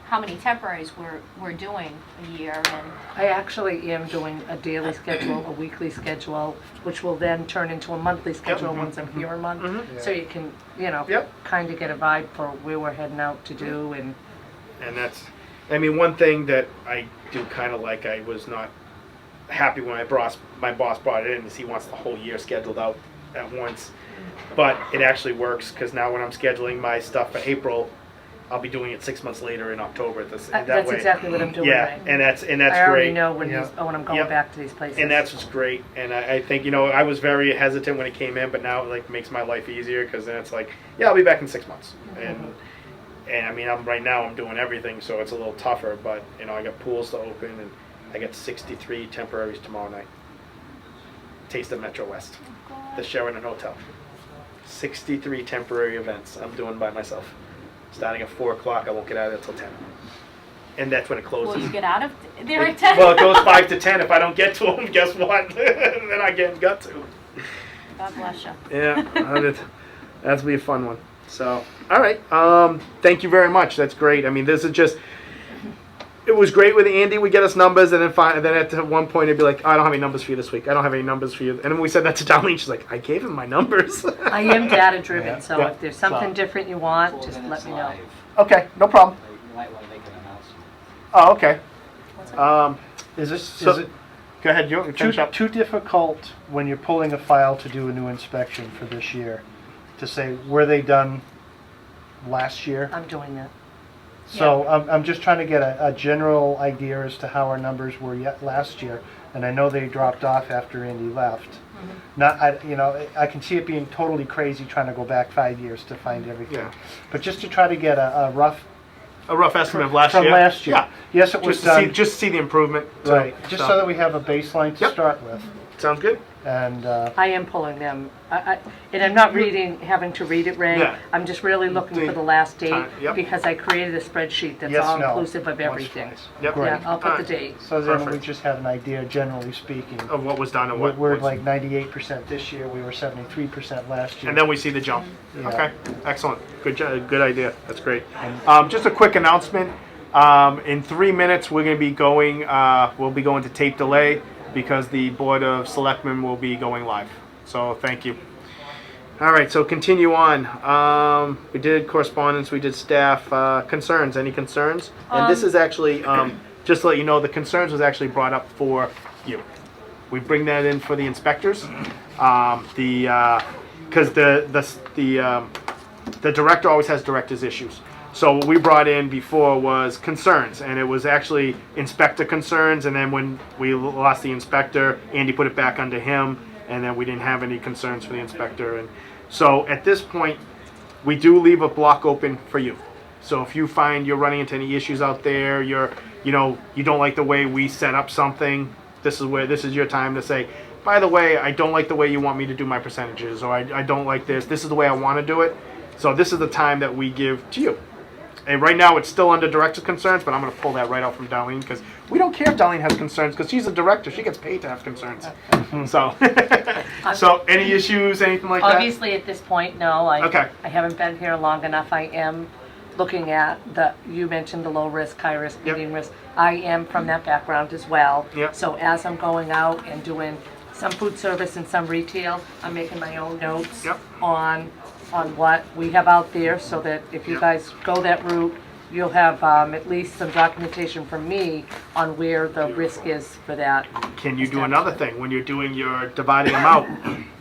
how many temporaries we're doing a year, and I actually am doing a daily schedule, a weekly schedule, which will then turn into a monthly schedule once I'm here a month. Mhm. So you can, Yep. kind of get a vibe for where we're heading out to do, and And that's, I mean, one thing that I do kind of like, I was not happy when my boss brought it in, is he wants the whole year scheduled out at once. But it actually works, because now when I'm scheduling my stuff for April, I'll be doing it 6 months later in October. That that's way. exactly what I'm doing. Yeah, right? and that's I already great. know when Yeah. when I'm going Yep. back to these places. And that's what's great. And I think, I was very hesitant when it came in, but now it like makes my life easier, because then it's like, yeah, I'll be back in 6 months. And I mean, right now I'm doing everything, so it's a little tougher, but I got pools to open, and I got 63 temporaries tomorrow night. Taste of Metro West, the Sheraton Hotel. 63 temporary events I'm doing by myself. Starting at 4 o'clock, I won't get out of it until 10. And that's when it closes. will you get out of there at 10? Well, it goes 5 to 10. If I don't get to them, guess what? Then I got to. God bless you. Yeah, that's be a fun one. So, all right. Thank you very much. That's great. I mean, this is just. It was great with Andy. We get us numbers, and then at one point it'd be like, oh, I don't have any numbers for you this week. I don't have any numbers for you. And when we said that to Darlene, she's like, I gave him my numbers. I am data driven, Yeah. so Yeah. if there's something So- different you want, 4 just minutes let me know. live. Okay, no problem. You might want to make an announcement. Oh, okay. What's that? Is it So- Go ahead, you finish up. too difficult when you're pulling a file to do a new inspection for this year to say, were they done last year? I'm doing that. So I'm just trying to get a general idea as to how our numbers were yet last year, and I know they dropped off after Andy left. I can see it being totally crazy trying to go back 5 years to find everything. Yeah. But just to try to get a rough A rough estimate of last from year. last year. Yeah. Yes, it was done. Just to see the improvement. Right, just so that we have a baseline to Yep. start with. Sounds good. And I am pulling them. And I'm not having to read it, Ray. Yeah. I'm just really looking The for the last date, time, yep. because I created a spreadsheet that's yes, all no. inclusive of Much everything. nice. Yep. Great. Yeah, I'll put the Alright. date. So then we Perfect. just have an idea, generally speaking. Of what was done and what. We're what's- like 98% this year, we were 73% last year. And then we see the jump. Yeah. Okay, excellent. Good idea. That's great. Just a quick announcement. In 3 minutes, we're going to be going. We'll be going to tape delay because the Board of Selectmen will be going live. So thank you. All right, so continue on. We did correspondence, we did staff concerns. Any concerns? And this is actually, just to let you know, the concerns was actually brought up for you. We bring that in for the inspectors. Because the director always has director's issues. So what we brought in before was concerns, and it was actually inspector concerns, and then when we lost the inspector, Andy put it back under him, and then we didn't have any concerns for the inspector. And so at this point, we do leave a block open for you. So if you find you're running into any issues out there, you don't like the way we set up something, this is your time to say, by the way, I don't like the way you want me to do my percentages, or I don't like this is the way I want to do it. So this is the time that we give to you. And right now it's still under director's concerns, but I'm going to pull that right out from Darlene, because we don't care if Darlene has concerns, because she's a director. She gets paid to have concerns. So, so any issues, anything like that? Obviously, at this point, no. Okay. I haven't been here long enough. I am looking at you mentioned the low risk, high risk, Yep. medium risk. I am from that background as well. Yep. So as I'm going out and doing some food service and some retail, I'm making my own notes Yep. on what we have out there, so that if you Yep. guys go that route, you'll have at least some documentation from me on where the risk is for that. Can you do another thing when you're doing your dividing them out?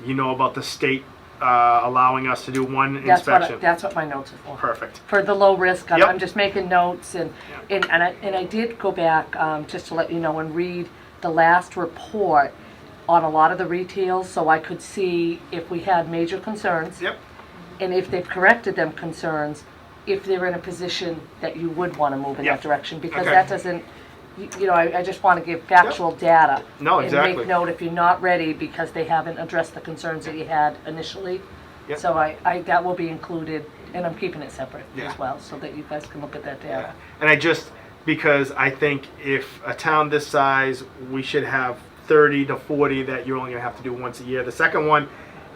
You know about the state allowing us to do one inspection. That's what my notes are for. Perfect. For the low risk, Yep. I'm just making notes, and I did go back, just to let you know, and read the last report on a lot of the retails, so I could see if we had major concerns. Yep. And if they've corrected them concerns, if they're in a position that you would want to move in Yep. that direction, because Okay. that doesn't, I just want to give factual data. No, And exactly. make note if you're not ready because they haven't addressed the concerns that you had initially. Yep. So that will be included, and I'm keeping it separate Yeah. as well, so that you guys can look at that data. And because I think if a town this size, we should have 30 to 40 that you're only going to have to do once a year. The second one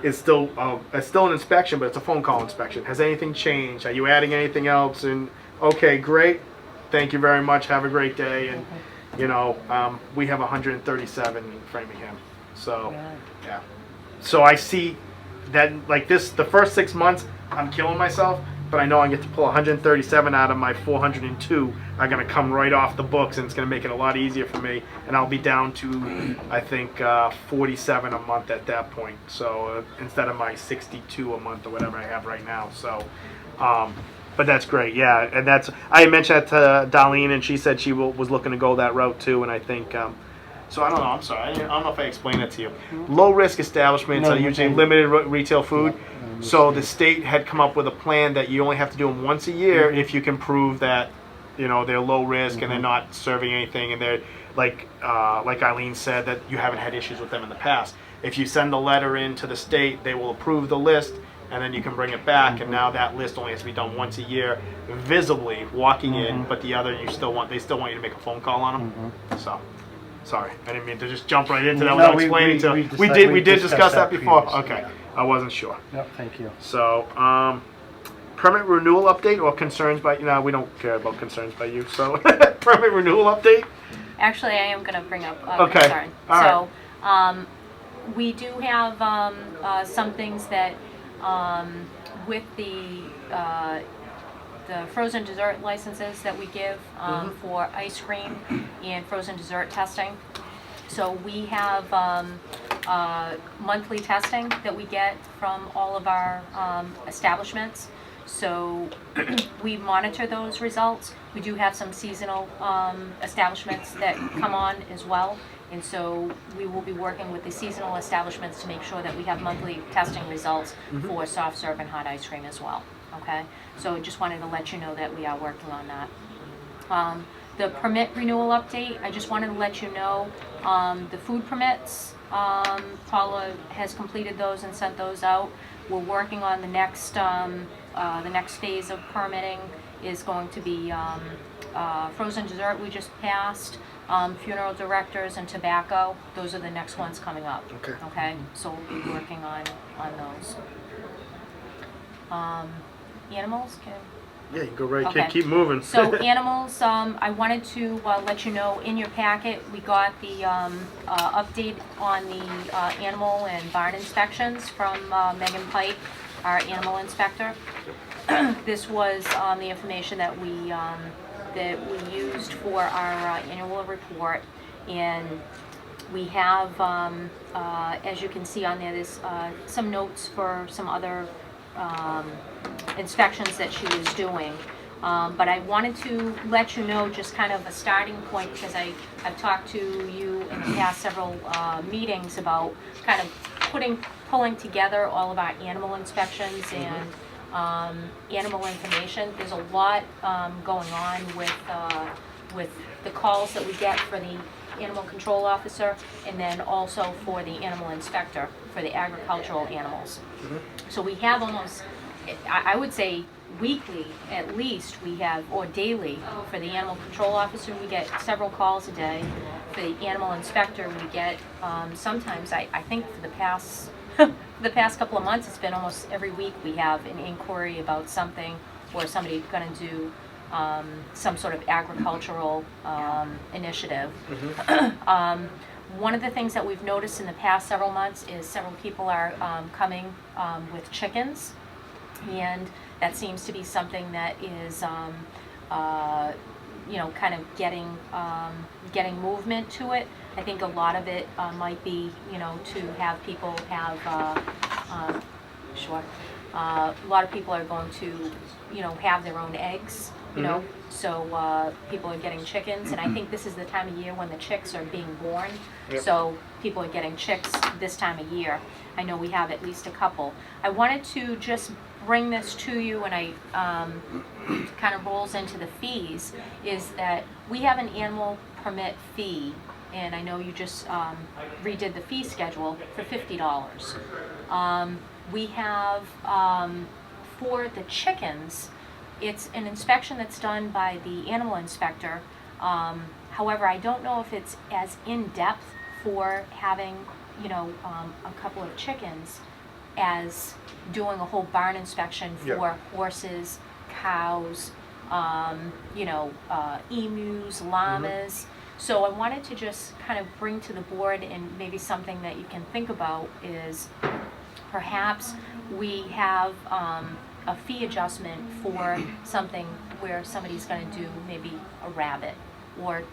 is still an inspection, but it's a phone call inspection. Has anything changed? Are you adding anything else? And okay, great. Thank you very much. Have a great day. And we have 137 in Framingham. So yeah. So I see that like this, the first 6 months, I'm killing myself, but I know I get to pull 137 out of my 402 are going to come right off the books, and it's going to make it a lot easier for me, and I'll be down to, I think, 47 a month at that point, so instead of my 62 a month or whatever I have right now. So but that's great, yeah. And I mentioned that to Darlene, and she said she was looking to go that route too, and I think so I don't know, I'm sorry, I don't know if I explained that to you. Low risk establishments No, are usually limited retail food. So the state had come up with a plan that you only have to do them once a year if you can prove that, they're low risk and they're not serving anything, and they're like Eileen said, that you haven't had issues with them in the past. If you send a letter in to the state, they will approve the list, and then you can bring it back, and now that list only has to be done once a year, visibly walking in, but the other they still want you to make a phone call on them. So. Sorry, I didn't mean to just jump right into that No, without we- explaining to. we We did discuss that before. previously, Okay, yeah. I wasn't sure. Yep, thank you. So, permit renewal update or concerns by? No, we don't care about concerns by you. So, permit renewal update. Actually, I am going to bring up a Okay. concern. All right. So, we do have some things that, with the frozen dessert licenses that we give for ice cream and frozen dessert testing. So we have monthly testing that we get from all of our establishments. So we monitor those results. We do have some seasonal establishments that come on as well. And so we will be working with the seasonal establishments to make sure that we have monthly testing results for soft serve and hot ice cream as well. Okay? So just wanted to let you know that we are working on that. The permit renewal update, I just wanted to let you know, the food permits, Paula has completed those and sent those out. We're working on the next phase of permitting is going to be frozen dessert we just passed, funeral directors and tobacco. Those are the next ones coming up. Okay. Okay, so we'll be working on those. Animals, Yeah, you can go right, Okay. keep moving. So animals, I wanted to let you know, in your packet, we got the update on the animal and barn inspections from Megan Pike, our animal inspector. This was the information that we used for our annual report, and we have, as you can see on there, there's some notes for some other inspections that she was doing. But I wanted to let you know just kind of a starting point, because I've talked to you in the past several meetings about kind of pulling together all of our animal inspections and animal information. There's a lot going on with the calls that we get for the animal control officer, and then also for the animal inspector for the agricultural animals. So we have almost, I would say weekly at least, we have, or daily, for the animal control officer, we get several calls a day. For the animal inspector, we get sometimes, I think for the past the past couple of months, it's been almost every week we have an inquiry about something, or somebody going to do some sort of agricultural initiative. One of the things that we've noticed in the past several months is several people are coming with chickens, and that seems to be something that is kind of getting movement to it. I think a lot of it might be, to have people have, a lot of people are going to, have their own eggs, so people are getting chickens, and I think this is the time of year when the chicks are being born. Yep. So people are getting chicks this time of year. I know we have at least a couple. I wanted to just bring this to you, and I kind of rolls into the fees, is that we have an animal permit fee, and I know you just redid the fee schedule for $50. We have, for the chickens, it's an inspection that's done by the animal inspector. However, I don't know if it's as in-depth for having, a couple of chickens as doing a whole barn inspection for Yeah. horses, cows, emus, llamas. So I wanted to just kind of bring to the board, and maybe something that you can think about is perhaps we have a fee adjustment for something where somebody's going to do maybe a rabbit, or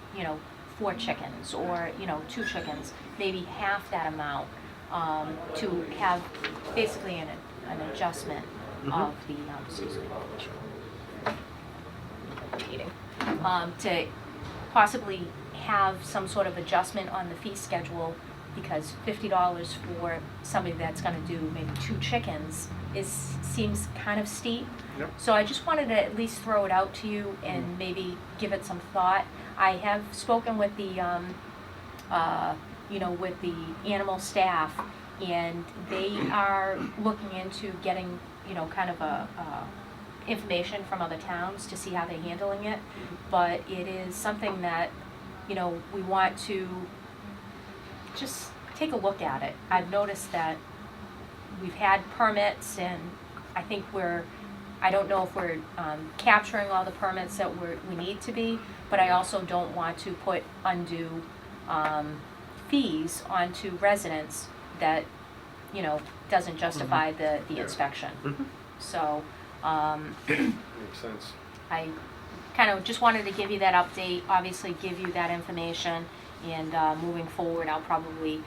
4 chickens, or 2 chickens, maybe half that amount, to have basically an adjustment of the meeting, to possibly have some sort of adjustment on the fee schedule, because $50 for somebody that's going to do maybe 2 chickens seems kind of steep. Yep. So I just wanted to at least throw it out to you and maybe give it some thought. I have spoken with the with the animal staff, and they are looking into getting kind of a information from other towns to see how they're handling it. But it is something that we want to just take a look at it. I've noticed that we've had permits, and I think I don't know if we're capturing all the permits that we need to be, but I also don't want to put undue fees onto residents that, doesn't justify the inspection. So, Makes sense. I kind of just wanted to give you that update, obviously give you that information, and moving forward, I'll probably,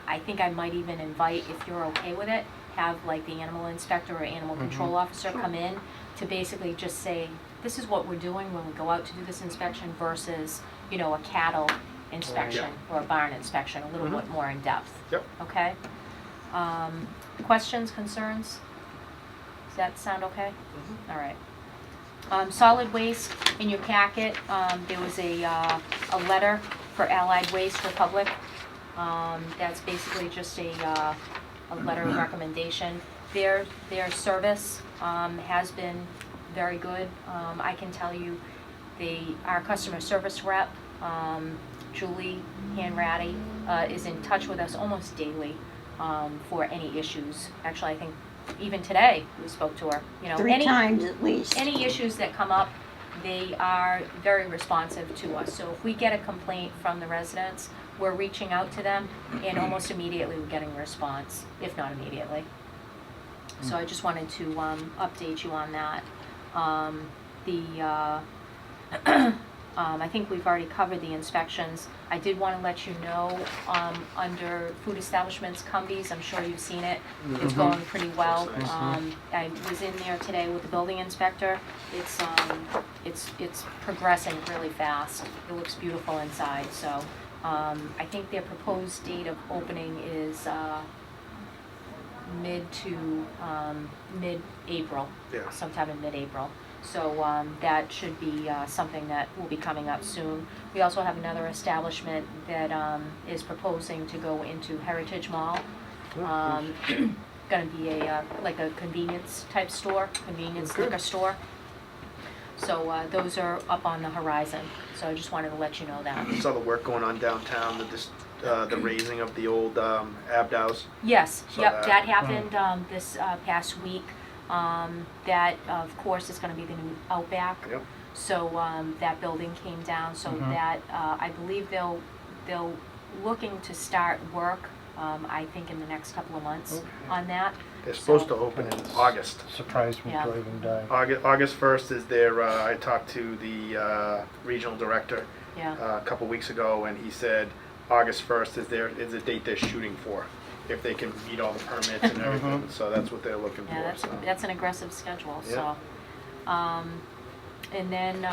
I think I might even invite, if you're okay with it, have like the animal inspector or animal control officer come in to basically just say, this is what we're doing when we go out to do this inspection versus, a cattle inspection or a barn inspection, a little bit more in depth. Yep. Okay? Questions, concerns? Does that sound okay? All right. Solid waste, in your packet, there was a letter for Allied Waste Republic. That's basically just a letter of recommendation. Their service has been very good. I can tell you, our customer service rep, Julie Hanratty, is in touch with us almost daily for any issues. Actually, I think even today, we spoke to her, you know. 3 times at least. Any issues that come up, they are very responsive to us. So if we get a complaint from the residents, we're reaching out to them, and almost immediately we're getting a response, if not immediately. So I just wanted to update you on that. I think we've already covered the inspections. I did want to let you know, under food establishments, Cumbies, I'm sure you've seen it. It's going pretty well. Looks nice. I was in there today with the building inspector. It's progressing really fast. It looks beautiful inside, so, I think their proposed date of opening is, mid-April. Yeah. Sometime in mid-April. So that should be something that will be coming up soon. We also have another establishment that is proposing to go into Heritage Mall. Going to be like a convenience type store, convenience liquor store. So those are up on the horizon. So I just wanted to let you know that. Saw the work going on downtown, the raising of the old Abdows. Yes, So yep, that- that happened this past week. That, of course, is gonna be the new Outback. Yep. So, that building came down, so that, I believe they'll looking to start work, I think in the next couple of months on that. They're supposed to open in August. Surprised me Yeah. driving by. August 1st is their, I talked to the regional director Yeah, a couple weeks ago, and he said August 1st is the date they're shooting for, if they can meet all the permits and everything. So that's what they're looking yeah, for. So. that's an aggressive schedule, Yeah. so. And then,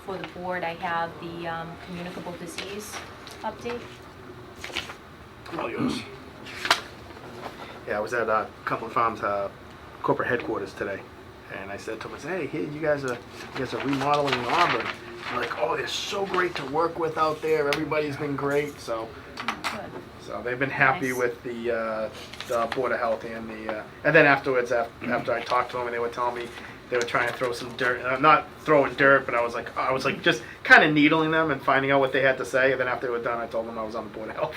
for the board, I have the, communicable disease update. All yours. Yeah, I was at Cumberland Farms corporate headquarters today, and I said to them, I said, "Hey, here you guys are remodeling Auburn." They're like, "Oh, they're so great to work with out there. Everybody's been great." So they've been happy Nice. with the Board of Health and and then afterwards, after I talked to them, and they were telling me they were trying to throw some dirt, not throwing dirt, but I was like just kind of needling them and finding out what they had to say. And then after they were done, I told them I was on the Board of Health.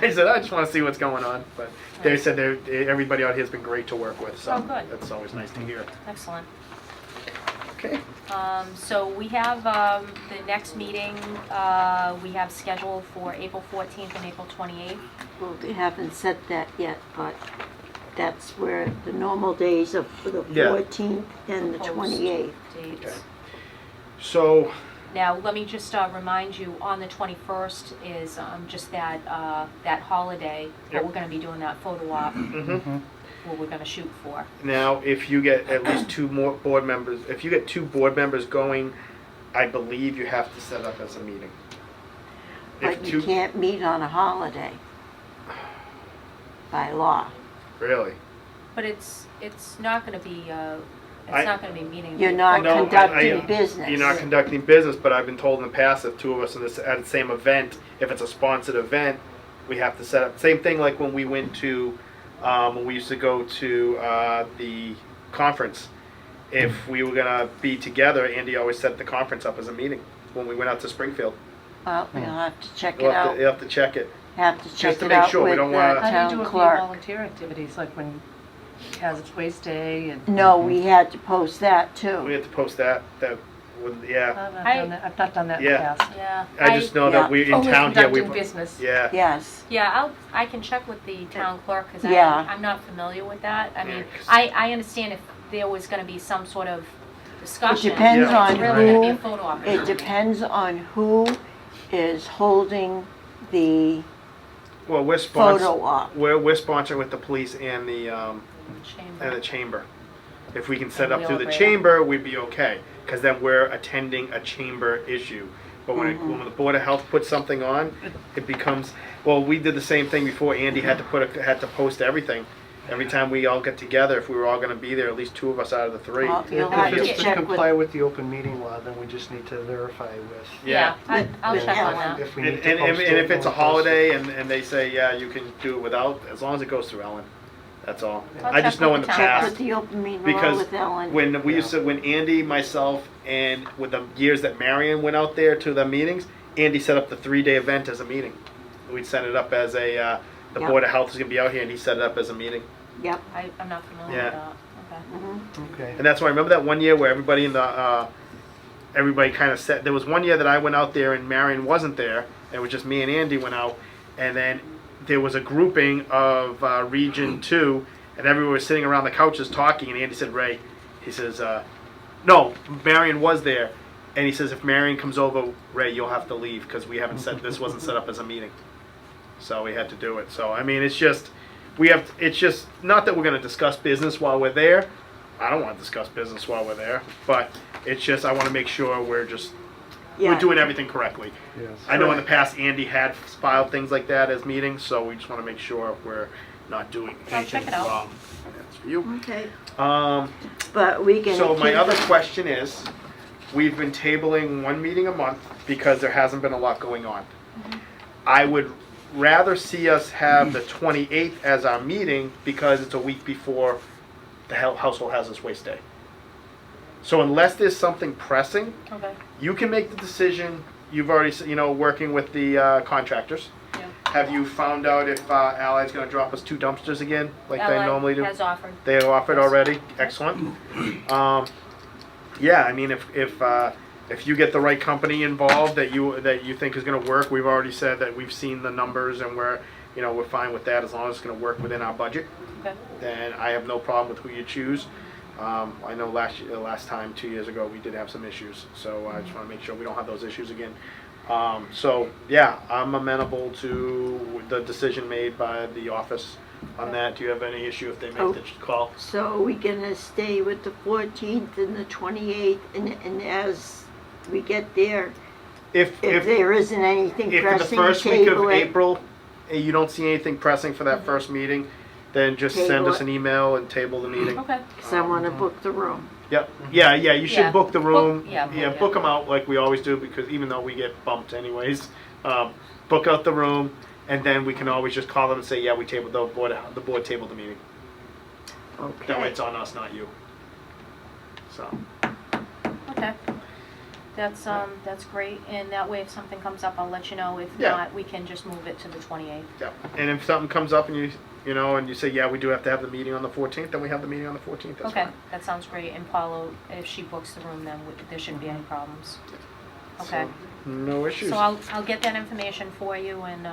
I said, I just want to see what's going on. But they said everybody out here has been great to work with. So Oh, good. that's always nice to hear. Excellent. Okay. So we have the next meeting, we have scheduled for April 14th and April 28th. Well, they haven't said that yet, but that's where the normal days of the Yeah. 14th and the Post 28th. dates. Okay. So Now, let me just remind you, on the 21st is just that holiday, but Yep. we're going to be doing that photo op, what we're going to shoot for. now, if you get at least two more board members, if you get two board members going, I believe you have to set up as a meeting. But you can't meet on a holiday by law. Really? But it's not going to be, I- not going to be meeting. You're not No, conducting business. You're not conducting business, but I've been told in the past if two of us at the same event, if it's a sponsored event, we have to set up. Same thing like when we went to, when we used to go to the conference. If we were gonna be together, Andy always set the conference up as a meeting when we went out to Springfield. Well, you'll have to check it You'll have out. to, you have to check it. Have to check to it make out sure we with don't the wanna- How do you do town it for your clerk. volunteer activities, like when Hazardous Waste Day and? No, we had to post that We too. had to post that. That would, yeah. I've not done that in the Yeah. past. Yeah. I just know Yeah. that we in Only town here we. conducting business. Yeah. Yes. Yeah, I can check with the town clerk, because Yeah. I'm not familiar with that. I mean, Yeah, 'cause- I understand if there was gonna be some sort of discussion. depends Yeah. It's on really gonna be a who, photo op. it depends on who is holding the Well, we're photo op. We're sponsoring with the police and the Chamber. chamber. If we can set And up the through the elevator. chamber, we'd be okay, because then we're attending a chamber issue. But when the Board of Health puts something on, it becomes, well, we did the same thing before. Andy had to post everything. Every time we all get together, if we were all gonna be there, at least two of us out of the three. Well, you'll If have to it's to check with, comply with the open meeting law, then we just need to verify with. Yeah, I'll with check on Ellen. that. If we And, need to and, post and it, if it's a we'll post it. holiday and they say, yeah, you can do it without, as long as it goes through Ellen, that's all. I'll I just check know with in the the town check past, with the open meeting law because with Ellen. when we used to, when Andy, myself, and with the years that Marion went out there to the meetings, Andy set up the 3-day event as a meeting. We'd set it up as a, the Yeah. Board of Health is gonna be out here, and he set it up as a meeting. Yep. I'm not familiar Yeah. with that. Okay. Okay. And that's why I remember that one year where everybody in the everybody kind of said there was one year that I went out there and Marion wasn't there. It was just me and Andy went out, and then there was a grouping of Region 2, and everyone was sitting around the couches talking. And Andy said, "Ray," he says, "No, Marion was there," and he says, "If Marion comes over, Ray, you'll have to leave because we haven't set this wasn't set up as a meeting, so we had to do it." So I mean, it's just it's just not that we're going to discuss business while we're there. I don't want to discuss business while we're there, but it's just I want to make sure we're Yeah. doing everything correctly. Yes. I know in the past Andy had filed things like that as meetings, so we just want to make sure we're not doing I'll check anything it out. wrong. That's for you. Okay. Um, But we can. so my keep- other question is, we've been tabling one meeting a month because there hasn't been a lot going on. I would rather see us have the 28th as our meeting because it's a week before the household hazardous waste day. So unless there's something pressing, Okay. you can make the decision. You've already, working with the contractors. Yeah. Have you found out if Allied's going to drop us 2 dumpsters again, like they Ally normally do? has offered. They have offered Yes. already. Excellent. Yeah, I mean, if you get the right company involved that you think is going to work, we've already said that we've seen the numbers and we're fine with that as long as it's going to work within our budget. Okay. Then I have no problem with who you choose. I know last time, 2 years ago, we did have some issues, so I just want to make sure we don't have those issues again. So yeah, I'm amenable to the decision made by the office on that. Do you have any issue if they make the call? So we're gonna stay with the 14th and the 28th, and as we get there, If there isn't anything if in the pressing, first week of table it. April you don't see anything pressing for that first meeting, then just send Table us it. an email and table the meeting. Okay. Cause I wanna book the room. Yep. Yeah. You should Yeah. book the room. Book Book them out like we always do because even though we get bumped anyways, book out the room and then we can always just call them and say, yeah, we tabled the board tabled the meeting. That way Okay. it's on us, not you. So. Okay. That's great, and that way if something comes up, I'll let you know. If Yeah. not, we can just move it to the 28th. Yeah. And if something comes up and you say, yeah, we do have to have the meeting on the 14th, then we have the meeting on the 14th. That's Okay, fine. that sounds great, and Paulo, if she books the room, then there shouldn't be any problems. Okay, So, no issues. so I'll get that information for you, and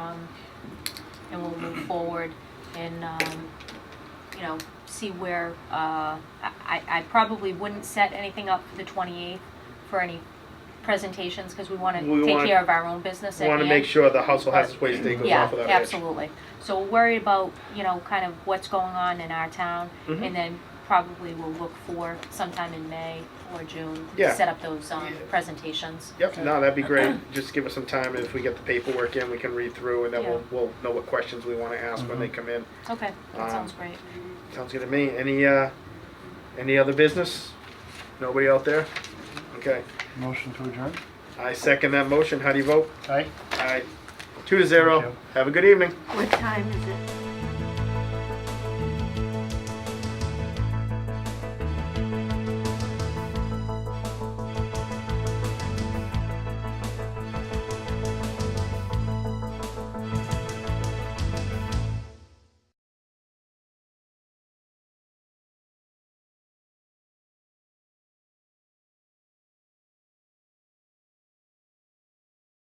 we'll move forward, and, see where, I probably wouldn't set anything up for the 28th for any presentations, because we want We to take want- care of our own business at want to hand. make sure the household hazardous waste day goes Yeah, off without a hitch. absolutely. So we'll worry about, kind of what's going on in our town, Mhm. and then probably we'll look for sometime in May or June Yeah. to set up those presentations. Yep, no, that'd be great. Just give us some time, and if we get the paperwork in, we can read through, and then Yeah. we'll know what questions we want to ask when they come in. Okay, that Um, sounds great. Sounds good to me. Any other business? Nobody out there? Okay. Motion to adjourn? I second that motion. How do you vote? Aye. Aye. 2-0. Thank you. Have a good evening. What time is it?